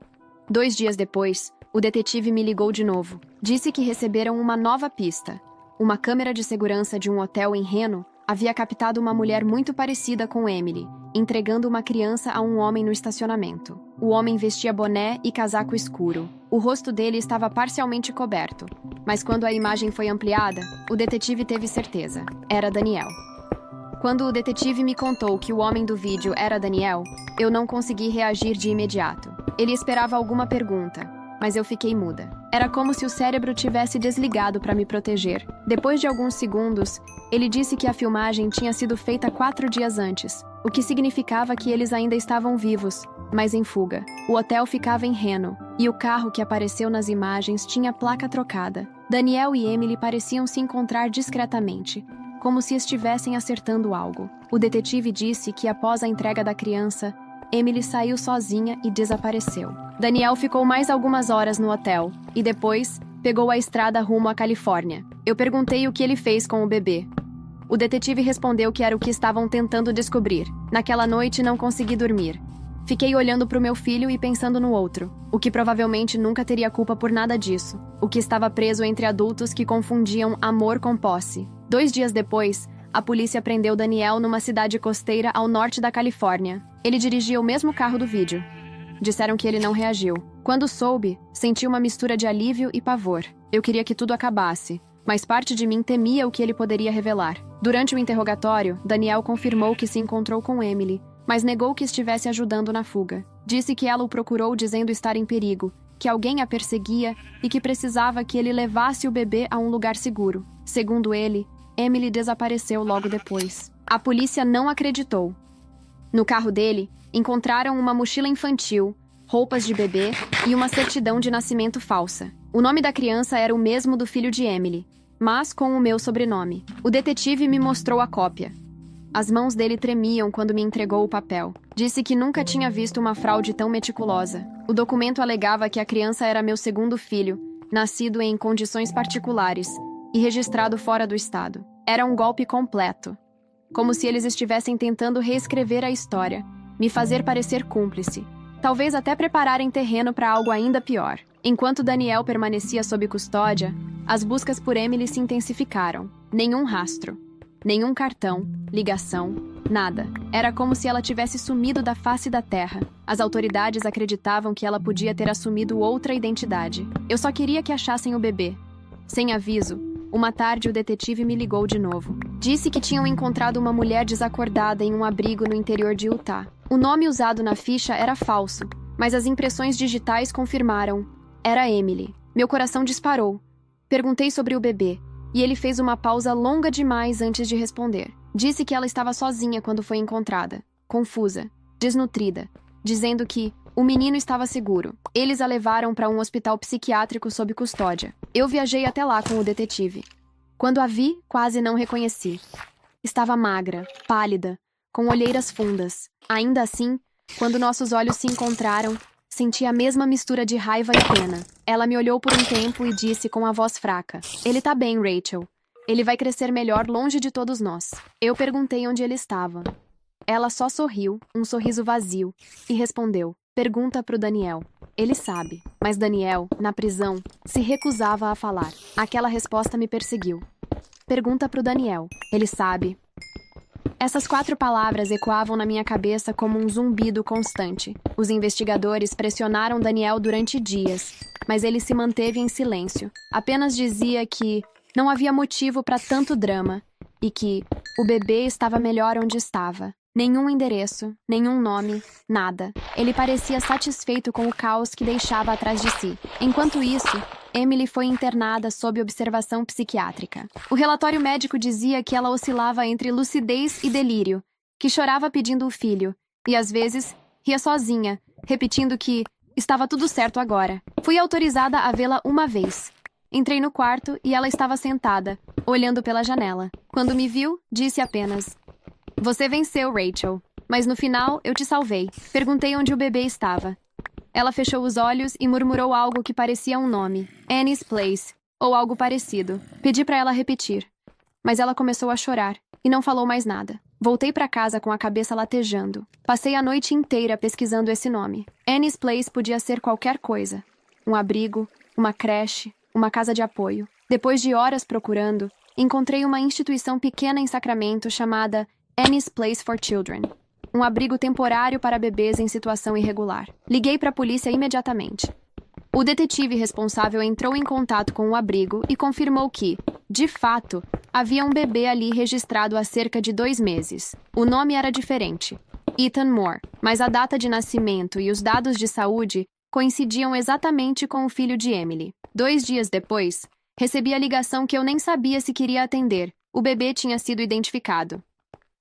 [SPEAKER 1] 2 dias depois, o detetive me ligou de novo. Disse que receberam uma nova pista. Uma câmera de segurança de um hotel em Reno havia captado uma mulher muito parecida com Emily, entregando uma criança a um homem no estacionamento. O homem vestia boné e casaco escuro. O rosto dele estava parcialmente coberto, mas quando a imagem foi ampliada, o detetive teve certeza. Era Daniel. Quando o detetive me contou que o homem do vídeo era Daniel, eu não consegui reagir de imediato. Ele esperava alguma pergunta, mas eu fiquei muda. Era como se o cérebro tivesse desligado para me proteger. Depois de alguns segundos, ele disse que a filmagem tinha sido feita 4 dias antes, o que significava que eles ainda estavam vivos, mas em fuga. O hotel ficava em Reno, e o carro que apareceu nas imagens tinha placa trocada. Daniel e Emily pareciam se encontrar discretamente, como se estivessem acertando algo. O detetive disse que após a entrega da criança, Emily saiu sozinha e desapareceu. Daniel ficou mais algumas horas no hotel e depois pegou a estrada rumo à Califórnia. Eu perguntei o que ele fez com o bebê. O detetive respondeu que era o que estavam tentando descobrir. Naquela noite não consegui dormir. Fiquei olhando para o meu filho e pensando no outro, o que provavelmente nunca teria culpa por nada disso, o que estava preso entre adultos que confundiam amor com posse. 2 dias depois, a polícia prendeu Daniel numa cidade costeira ao norte da Califórnia. Ele dirigia o mesmo carro do vídeo. Disseram que ele não reagiu. Quando soube, senti uma mistura de alívio e pavor. Eu queria que tudo acabasse, mas parte de mim temia o que ele poderia revelar. Durante o interrogatório, Daniel confirmou que se encontrou com Emily, mas negou que estivesse ajudando na fuga. Disse que ela o procurou dizendo estar em perigo, que alguém a perseguia e que precisava que ele levasse o bebê a um lugar seguro. Segundo ele, Emily desapareceu logo depois. A polícia não acreditou. No carro dele, encontraram uma mochila infantil, roupas de bebê e uma certidão de nascimento falsa. O nome da criança era o mesmo do filho de Emily, mas com o meu sobrenome. O detetive me mostrou a cópia. As mãos dele tremiam quando me entregou o papel. Disse que nunca tinha visto uma fraude tão meticulosa. O documento alegava que a criança era meu segundo filho, nascido em condições particulares e registrado fora do estado. Era um golpe completo. Como se eles estivessem tentando reescrever a história, me fazer parecer cúmplice. Talvez até prepararem terreno para algo ainda pior. Enquanto Daniel permanecia sob custódia, as buscas por Emily se intensificaram. Nenhum rastro. Nenhum cartão, ligação, nada. Era como se ela tivesse sumido da face da terra. As autoridades acreditavam que ela podia ter assumido outra identidade. Eu só queria que achassem o bebê. Sem aviso, uma tarde o detetive me ligou de novo. Disse que tinham encontrado uma mulher desacordada em um abrigo no interior de Utah. O nome usado na ficha era falso, mas as impressões digitais confirmaram. Era Emily. Meu coração disparou. Perguntei sobre o bebê. E ele fez uma pausa longa demais antes de responder. Disse que ela estava sozinha quando foi encontrada, confusa, desnutrida, dizendo que o menino estava seguro. Eles a levaram para um hospital psiquiátrico sob custódia. Eu viajei até lá com o detetive. Quando a vi, quase não reconheci. Estava magra, pálida, com olheiras fundas. Ainda assim, quando nossos olhos se encontraram, senti a mesma mistura de raiva e pena. Ela me olhou por um tempo e disse com a voz fraca: "Ele tá bem, Rachel. Ele vai crescer melhor longe de todos nós." Eu perguntei onde ele estava. Ela só sorriu, um sorriso vazio, e respondeu: "Pergunta pro Daniel." Ele sabe. Mas Daniel, na prisão, se recusava a falar. Aquela resposta me perseguiu. Pergunta pro Daniel. Ele sabe. Essas 4 palavras ecoavam na minha cabeça como um zumbido constante. Os investigadores pressionaram Daniel durante dias, mas ele se manteve em silêncio. Apenas dizia que não havia motivo para tanto drama e que o bebê estava melhor onde estava. Nenhum endereço, nenhum nome, nada. Ele parecia satisfeito com o caos que deixava atrás de si. Enquanto isso, Emily foi internada sob observação psiquiátrica. O relatório médico dizia que ela oscilava entre lucidez e delírio, que chorava pedindo o filho, e às vezes ria sozinha, repetindo que estava tudo certo agora. Fui autorizada a vê-la uma vez. Entrei no quarto e ela estava sentada, olhando pela janela. Quando me viu, disse apenas: "Você venceu, Rachel. Mas no final, eu te salvei." Perguntei onde o bebê estava. Ela fechou os olhos e murmurou algo que parecia um nome. Annie's Place, ou algo parecido. Pedi para ela repetir. Mas ela começou a chorar, e não falou mais nada. Voltei para casa com a cabeça latejando. Passei a noite inteira pesquisando esse nome. Annie's Place podia ser qualquer coisa. Um abrigo, uma creche, uma casa de apoio. Depois de horas procurando, encontrei uma instituição pequena em Sacramento chamada Annie's Place for Children. Um abrigo temporário para bebês em situação irregular. Liguei para a polícia imediatamente. O detetive responsável entrou em contato com o abrigo e confirmou que, de fato, havia um bebê ali registrado há cerca de 2 meses. O nome era diferente, Ethan Moore, mas a data de nascimento e os dados de saúde coincidiam exatamente com o filho de Emily. 2 dias depois, recebi a ligação que eu nem sabia se queria atender. O bebê tinha sido identificado.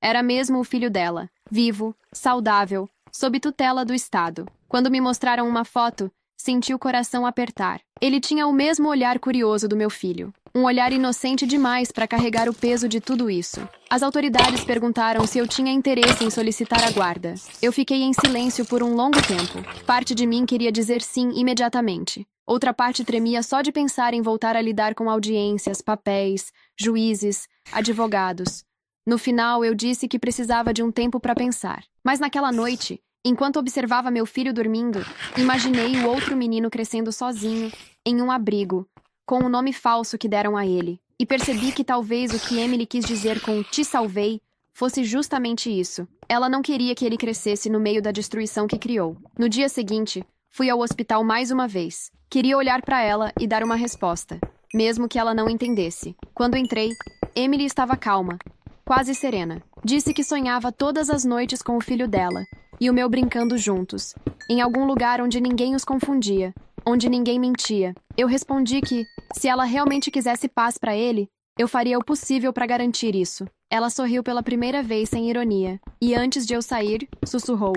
[SPEAKER 1] Era mesmo o filho dela, vivo, saudável, sob tutela do Estado. Quando me mostraram uma foto, senti o coração apertar. Ele tinha o mesmo olhar curioso do meu filho. Um olhar inocente demais para carregar o peso de tudo isso. As autoridades perguntaram se eu tinha interesse em solicitar a guarda. Eu fiquei em silêncio por um longo tempo. Parte de mim queria dizer sim imediatamente. Outra parte tremia só de pensar em voltar a lidar com audiências, papéis, juízes, advogados. No final, eu disse que precisava de um tempo para pensar. Mas naquela noite, Enquanto observava meu filho dormindo, imaginei o outro menino crescendo sozinho, em um abrigo, com o nome falso que deram a ele, e percebi que talvez o que Emily quis dizer com "te salvei" fosse justamente isso. Ela não queria que ele crescesse no meio da destruição que criou. No dia seguinte, fui ao hospital mais uma vez. Queria olhar para ela e dar uma resposta, mesmo que ela não entendesse. Quando entrei, Emily estava calma, quase serena. Disse que sonhava todas as noites com o filho dela, e o meu brincando juntos, em algum lugar onde ninguém os confundia, onde ninguém mentia. Eu respondi que, se ela realmente quisesse paz para ele, eu faria o possível para garantir isso. Ela sorriu pela primeira vez sem ironia, e antes de eu sair, sussurrou: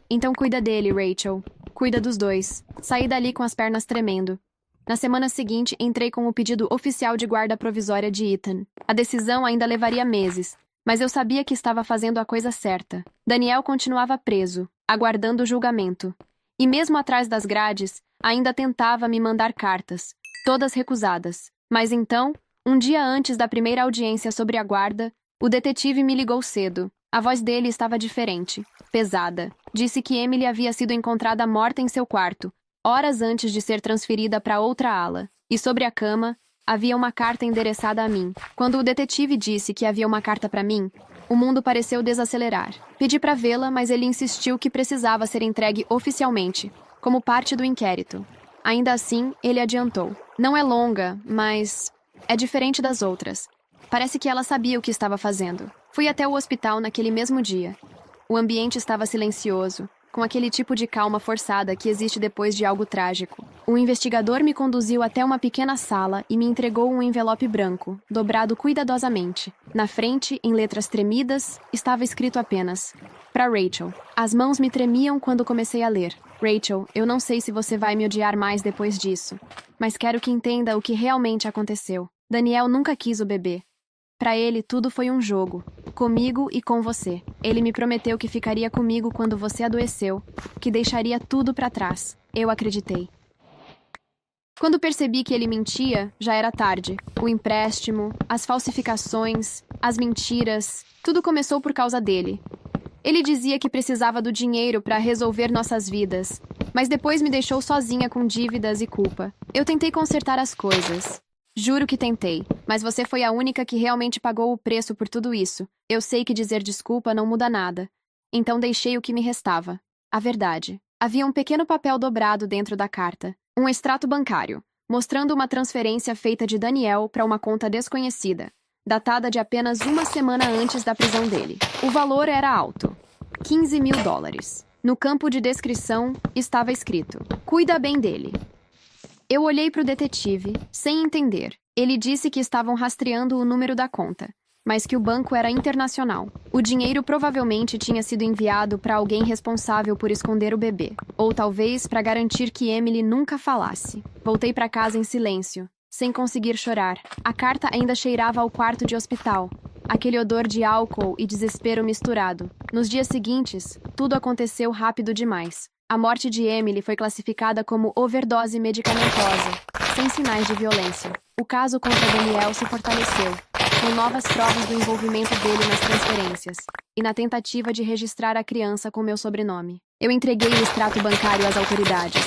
[SPEAKER 1] "Então cuida dele, Rachel. Cuida dos dois." Saí dali com as pernas tremendo. Na semana seguinte, entrei com o pedido oficial de guarda provisória de Ethan. A decisão ainda levaria meses, mas eu sabia que estava fazendo a coisa certa. Daniel continuava preso, aguardando o julgamento. E mesmo atrás das grades, ainda tentava me mandar cartas, todas recusadas. Mas então, um dia antes da primeira audiência sobre a guarda, o detetive me ligou cedo. A voz dele estava diferente, pesada. Disse que Emily havia sido encontrada morta em seu quarto, horas antes de ser transferida para outra ala. E sobre a cama, havia uma carta endereçada a mim. Quando o detetive disse que havia uma carta para mim, o mundo pareceu desacelerar. Pedi para vê-la, mas ele insistiu que precisava ser entregue oficialmente, como parte do inquérito. Ainda assim, ele adiantou: "Não é longa, mas é diferente das outras. Parece que ela sabia o que estava fazendo." Fui até o hospital naquele mesmo dia. O ambiente estava silencioso, com aquele tipo de calma forçada que existe depois de algo trágico. O investigador me conduziu até uma pequena sala e me entregou um envelope branco, dobrado cuidadosamente. Na frente, em letras tremidas, estava escrito apenas: "Para Rachel." As mãos me tremiam quando comecei a ler. "Rachel, eu não sei se você vai me odiar mais depois disso, mas quero que entenda o que realmente aconteceu. Daniel nunca quis o bebê. Para ele, tudo foi um jogo. Comigo e com você. Ele me prometeu que ficaria comigo quando você adoeceu, que deixaria tudo para trás. Eu acreditei." Quando percebi que ele mentia, já era tarde. O empréstimo, as falsificações, as mentiras, tudo começou por causa dele. Ele dizia que precisava do dinheiro para resolver nossas vidas, mas depois me deixou sozinha com dívidas e culpa. Eu tentei consertar as coisas. Juro que tentei, mas você foi a única que realmente pagou o preço por tudo isso. Eu sei que dizer desculpa não muda nada. Então deixei o que me restava: a verdade. Havia um pequeno papel dobrado dentro da carta. Um extrato bancário, mostrando uma transferência feita de Daniel para uma conta desconhecida, datada de apenas uma semana antes da prisão dele. O valor era alto: $15.000. No campo de descrição, estava escrito: "Cuida bem dele." Eu olhei para o detetive, sem entender. Ele disse que estavam rastreando o número da conta, mas que o banco era internacional. O dinheiro provavelmente tinha sido enviado para alguém responsável por esconder o bebê, ou talvez para garantir que Emily nunca falasse. Voltei para casa em silêncio, sem conseguir chorar. A carta ainda cheirava ao quarto de hospital, aquele odor de álcool e desespero misturado. Nos dias seguintes, tudo aconteceu rápido demais. A morte de Emily foi classificada como overdose medicamentosa, sem sinais de violência. O caso contra Daniel se fortaleceu, com novas provas do envolvimento dele nas transferências e na tentativa de registrar a criança com meu sobrenome. Eu entreguei o extrato bancário às autoridades,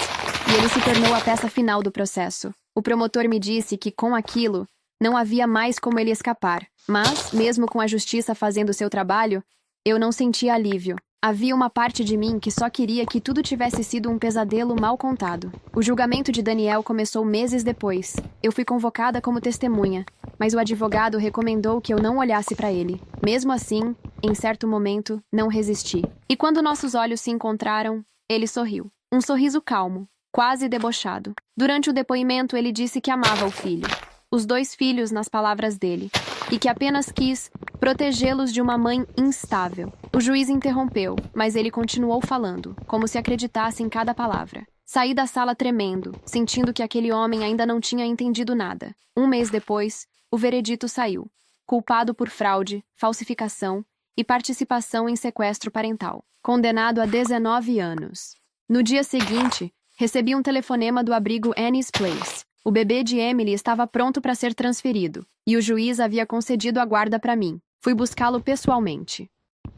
[SPEAKER 1] e ele se tornou a peça final do processo. O promotor me disse que, com aquilo, não havia mais como ele escapar. Mas, mesmo com a justiça fazendo seu trabalho, eu não sentia alívio. Havia uma parte de mim que só queria que tudo tivesse sido um pesadelo mal contado. O julgamento de Daniel começou meses depois. Eu fui convocada como testemunha, mas o advogado recomendou que eu não olhasse para ele. Mesmo assim, em certo momento, não resisti. E quando nossos olhos se encontraram, ele sorriu. Um sorriso calmo, quase debochado. Durante o depoimento, ele disse que amava o filho. Os 2 filhos, nas palavras dele, e que apenas quis protegê-los de uma mãe instável. O juiz interrompeu, mas ele continuou falando, como se acreditasse em cada palavra. Saí da sala tremendo, sentindo que aquele homem ainda não tinha entendido nada. Um mês depois, o veredito saiu: culpado por fraude, falsificação e participação em sequestro parental. Condenado a 19 anos. No dia seguinte, recebi um telefonema do abrigo Annie's Place. O bebê de Emily estava pronto para ser transferido, e o juiz havia concedido a guarda para mim. Fui buscá-lo pessoalmente.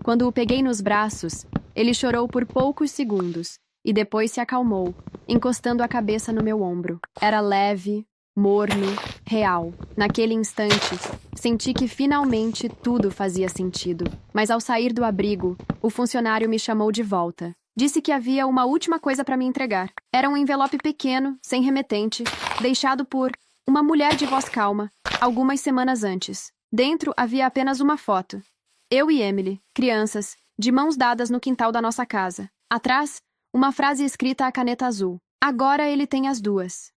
[SPEAKER 1] Quando o peguei nos braços, ele chorou por poucos segundos e depois se acalmou, encostando a cabeça no meu ombro. Era leve, morno, real. Naquele instante, senti que finalmente tudo fazia sentido. Mas ao sair do abrigo, o funcionário me chamou de volta. Disse que havia uma última coisa para me entregar. Era um envelope pequeno, sem remetente, deixado por uma mulher de voz calma, algumas semanas antes. Dentro havia apenas uma foto. Eu e Emily, crianças, de mãos dadas no quintal da nossa casa. Atrás, uma frase escrita à caneta azul. Agora ele tem as duas.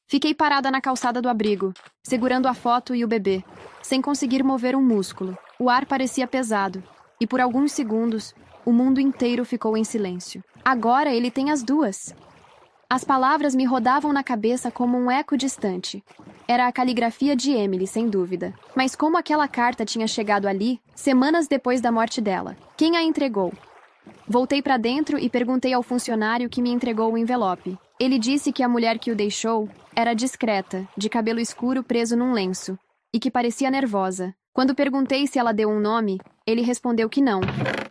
[SPEAKER 1] Fiquei parada na calçada do abrigo, segurando a foto e o bebê, sem conseguir mover um músculo. O ar parecia pesado, e por alguns segundos, o mundo inteiro ficou em silêncio. Agora ele tem as duas. As palavras me rodavam na cabeça como um eco distante. Era a caligrafia de Emily, sem dúvida. Mas como aquela carta tinha chegado ali, semanas depois da morte dela? Quem a entregou? Voltei para dentro e perguntei ao funcionário que me entregou o envelope. Ele disse que a mulher que o deixou era discreta, de cabelo escuro preso num lenço, e que parecia nervosa. Quando perguntei se ela deu um nome, ele respondeu que não.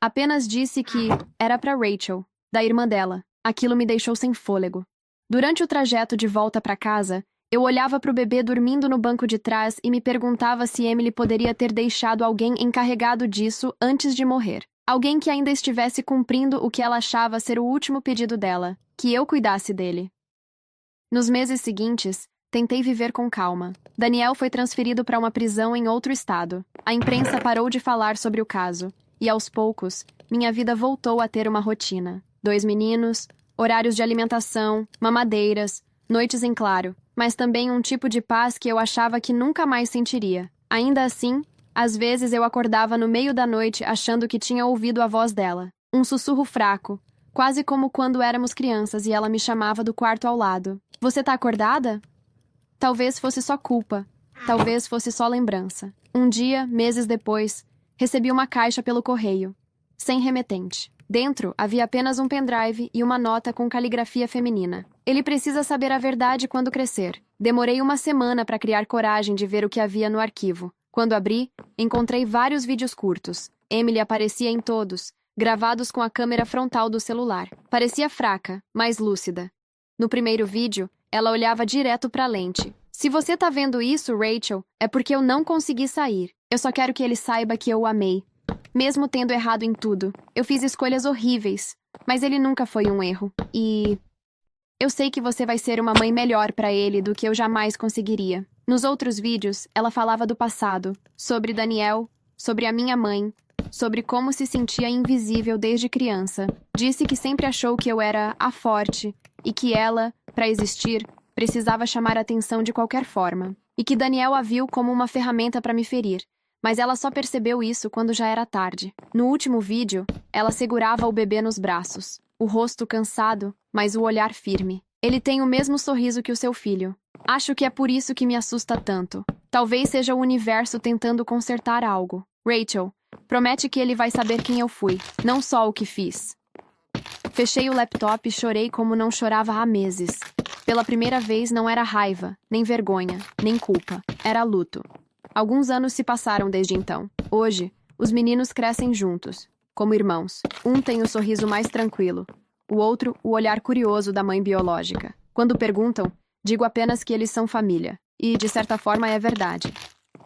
[SPEAKER 1] Apenas disse que era para Rachel, da irmã dela. Aquilo me deixou sem fôlego. Durante o trajeto de volta para casa, eu olhava para o bebê dormindo no banco de trás e me perguntava se Emily poderia ter deixado alguém encarregado disso antes de morrer. Alguém que ainda estivesse cumprindo o que ela achava ser o último pedido dela, que eu cuidasse dele. Nos meses seguintes, tentei viver com calma. Daniel foi transferido para uma prisão em outro estado. A imprensa parou de falar sobre o caso, e aos poucos, minha vida voltou a ter uma rotina. 2 meninos, horários de alimentação, mamadeiras, noites em claro, mas também um tipo de paz que eu achava que nunca mais sentiria. Ainda assim, às vezes eu acordava no meio da noite achando que tinha ouvido a voz dela. Um sussurro fraco, quase como quando éramos crianças e ela me chamava do quarto ao lado. Você tá acordada? Talvez fosse só culpa. Talvez fosse só lembrança. Um dia, meses depois, recebi uma caixa pelo correio, sem remetente. Dentro havia apenas um pendrive e uma nota com caligrafia feminina. Ele precisa saber a verdade quando crescer. Demorei uma semana para criar coragem de ver o que havia no arquivo. Quando abri, encontrei vários vídeos curtos. Emily aparecia em todos, gravados com a câmera frontal do celular. Parecia fraca, mas lúcida. No primeiro vídeo, ela olhava direto para a lente. Se você tá vendo isso, Rachel, é porque eu não consegui sair. Eu só quero que ele saiba que eu o amei. Mesmo tendo errado em tudo, eu fiz escolhas horríveis, mas ele nunca foi um erro. E eu sei que você vai ser uma mãe melhor para ele do que eu jamais conseguiria. Nos outros vídeos, ela falava do passado, sobre Daniel, sobre a minha mãe, sobre como se sentia invisível desde criança. Disse que sempre achou que eu era a forte e que ela, para existir, precisava chamar a atenção de qualquer forma. E que Daniel a viu como uma ferramenta para me ferir. Mas ela só percebeu isso quando já era tarde. No último vídeo, ela segurava o bebê nos braços, o rosto cansado, mas o olhar firme. Ele tem o mesmo sorriso que o seu filho. Acho que é por isso que me assusta tanto. Talvez seja o universo tentando consertar algo. Rachel, promete que ele vai saber quem eu fui, não só o que fiz. Fechei o laptop e chorei como não chorava há meses. Pela primeira vez não era raiva, nem vergonha, nem culpa. Era luto. Alguns anos se passaram desde então. Hoje, os meninos crescem juntos, como irmãos. Um tem o sorriso mais tranquilo, o outro o olhar curioso da mãe biológica. Quando perguntam, digo apenas que eles são família. E, de certa forma, é verdade.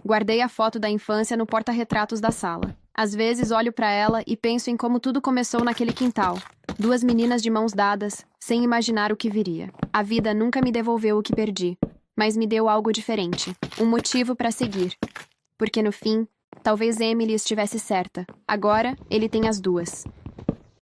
[SPEAKER 1] Guardei a foto da infância no porta-retratos da sala. Às vezes olho para ela e penso em como tudo começou naquele quintal. 2 meninas de mãos dadas, sem imaginar o que viria. A vida nunca me devolveu o que perdi, mas me deu algo diferente, um motivo para seguir. Porque no fim, talvez Emily estivesse certa. Agora, ele tem as duas.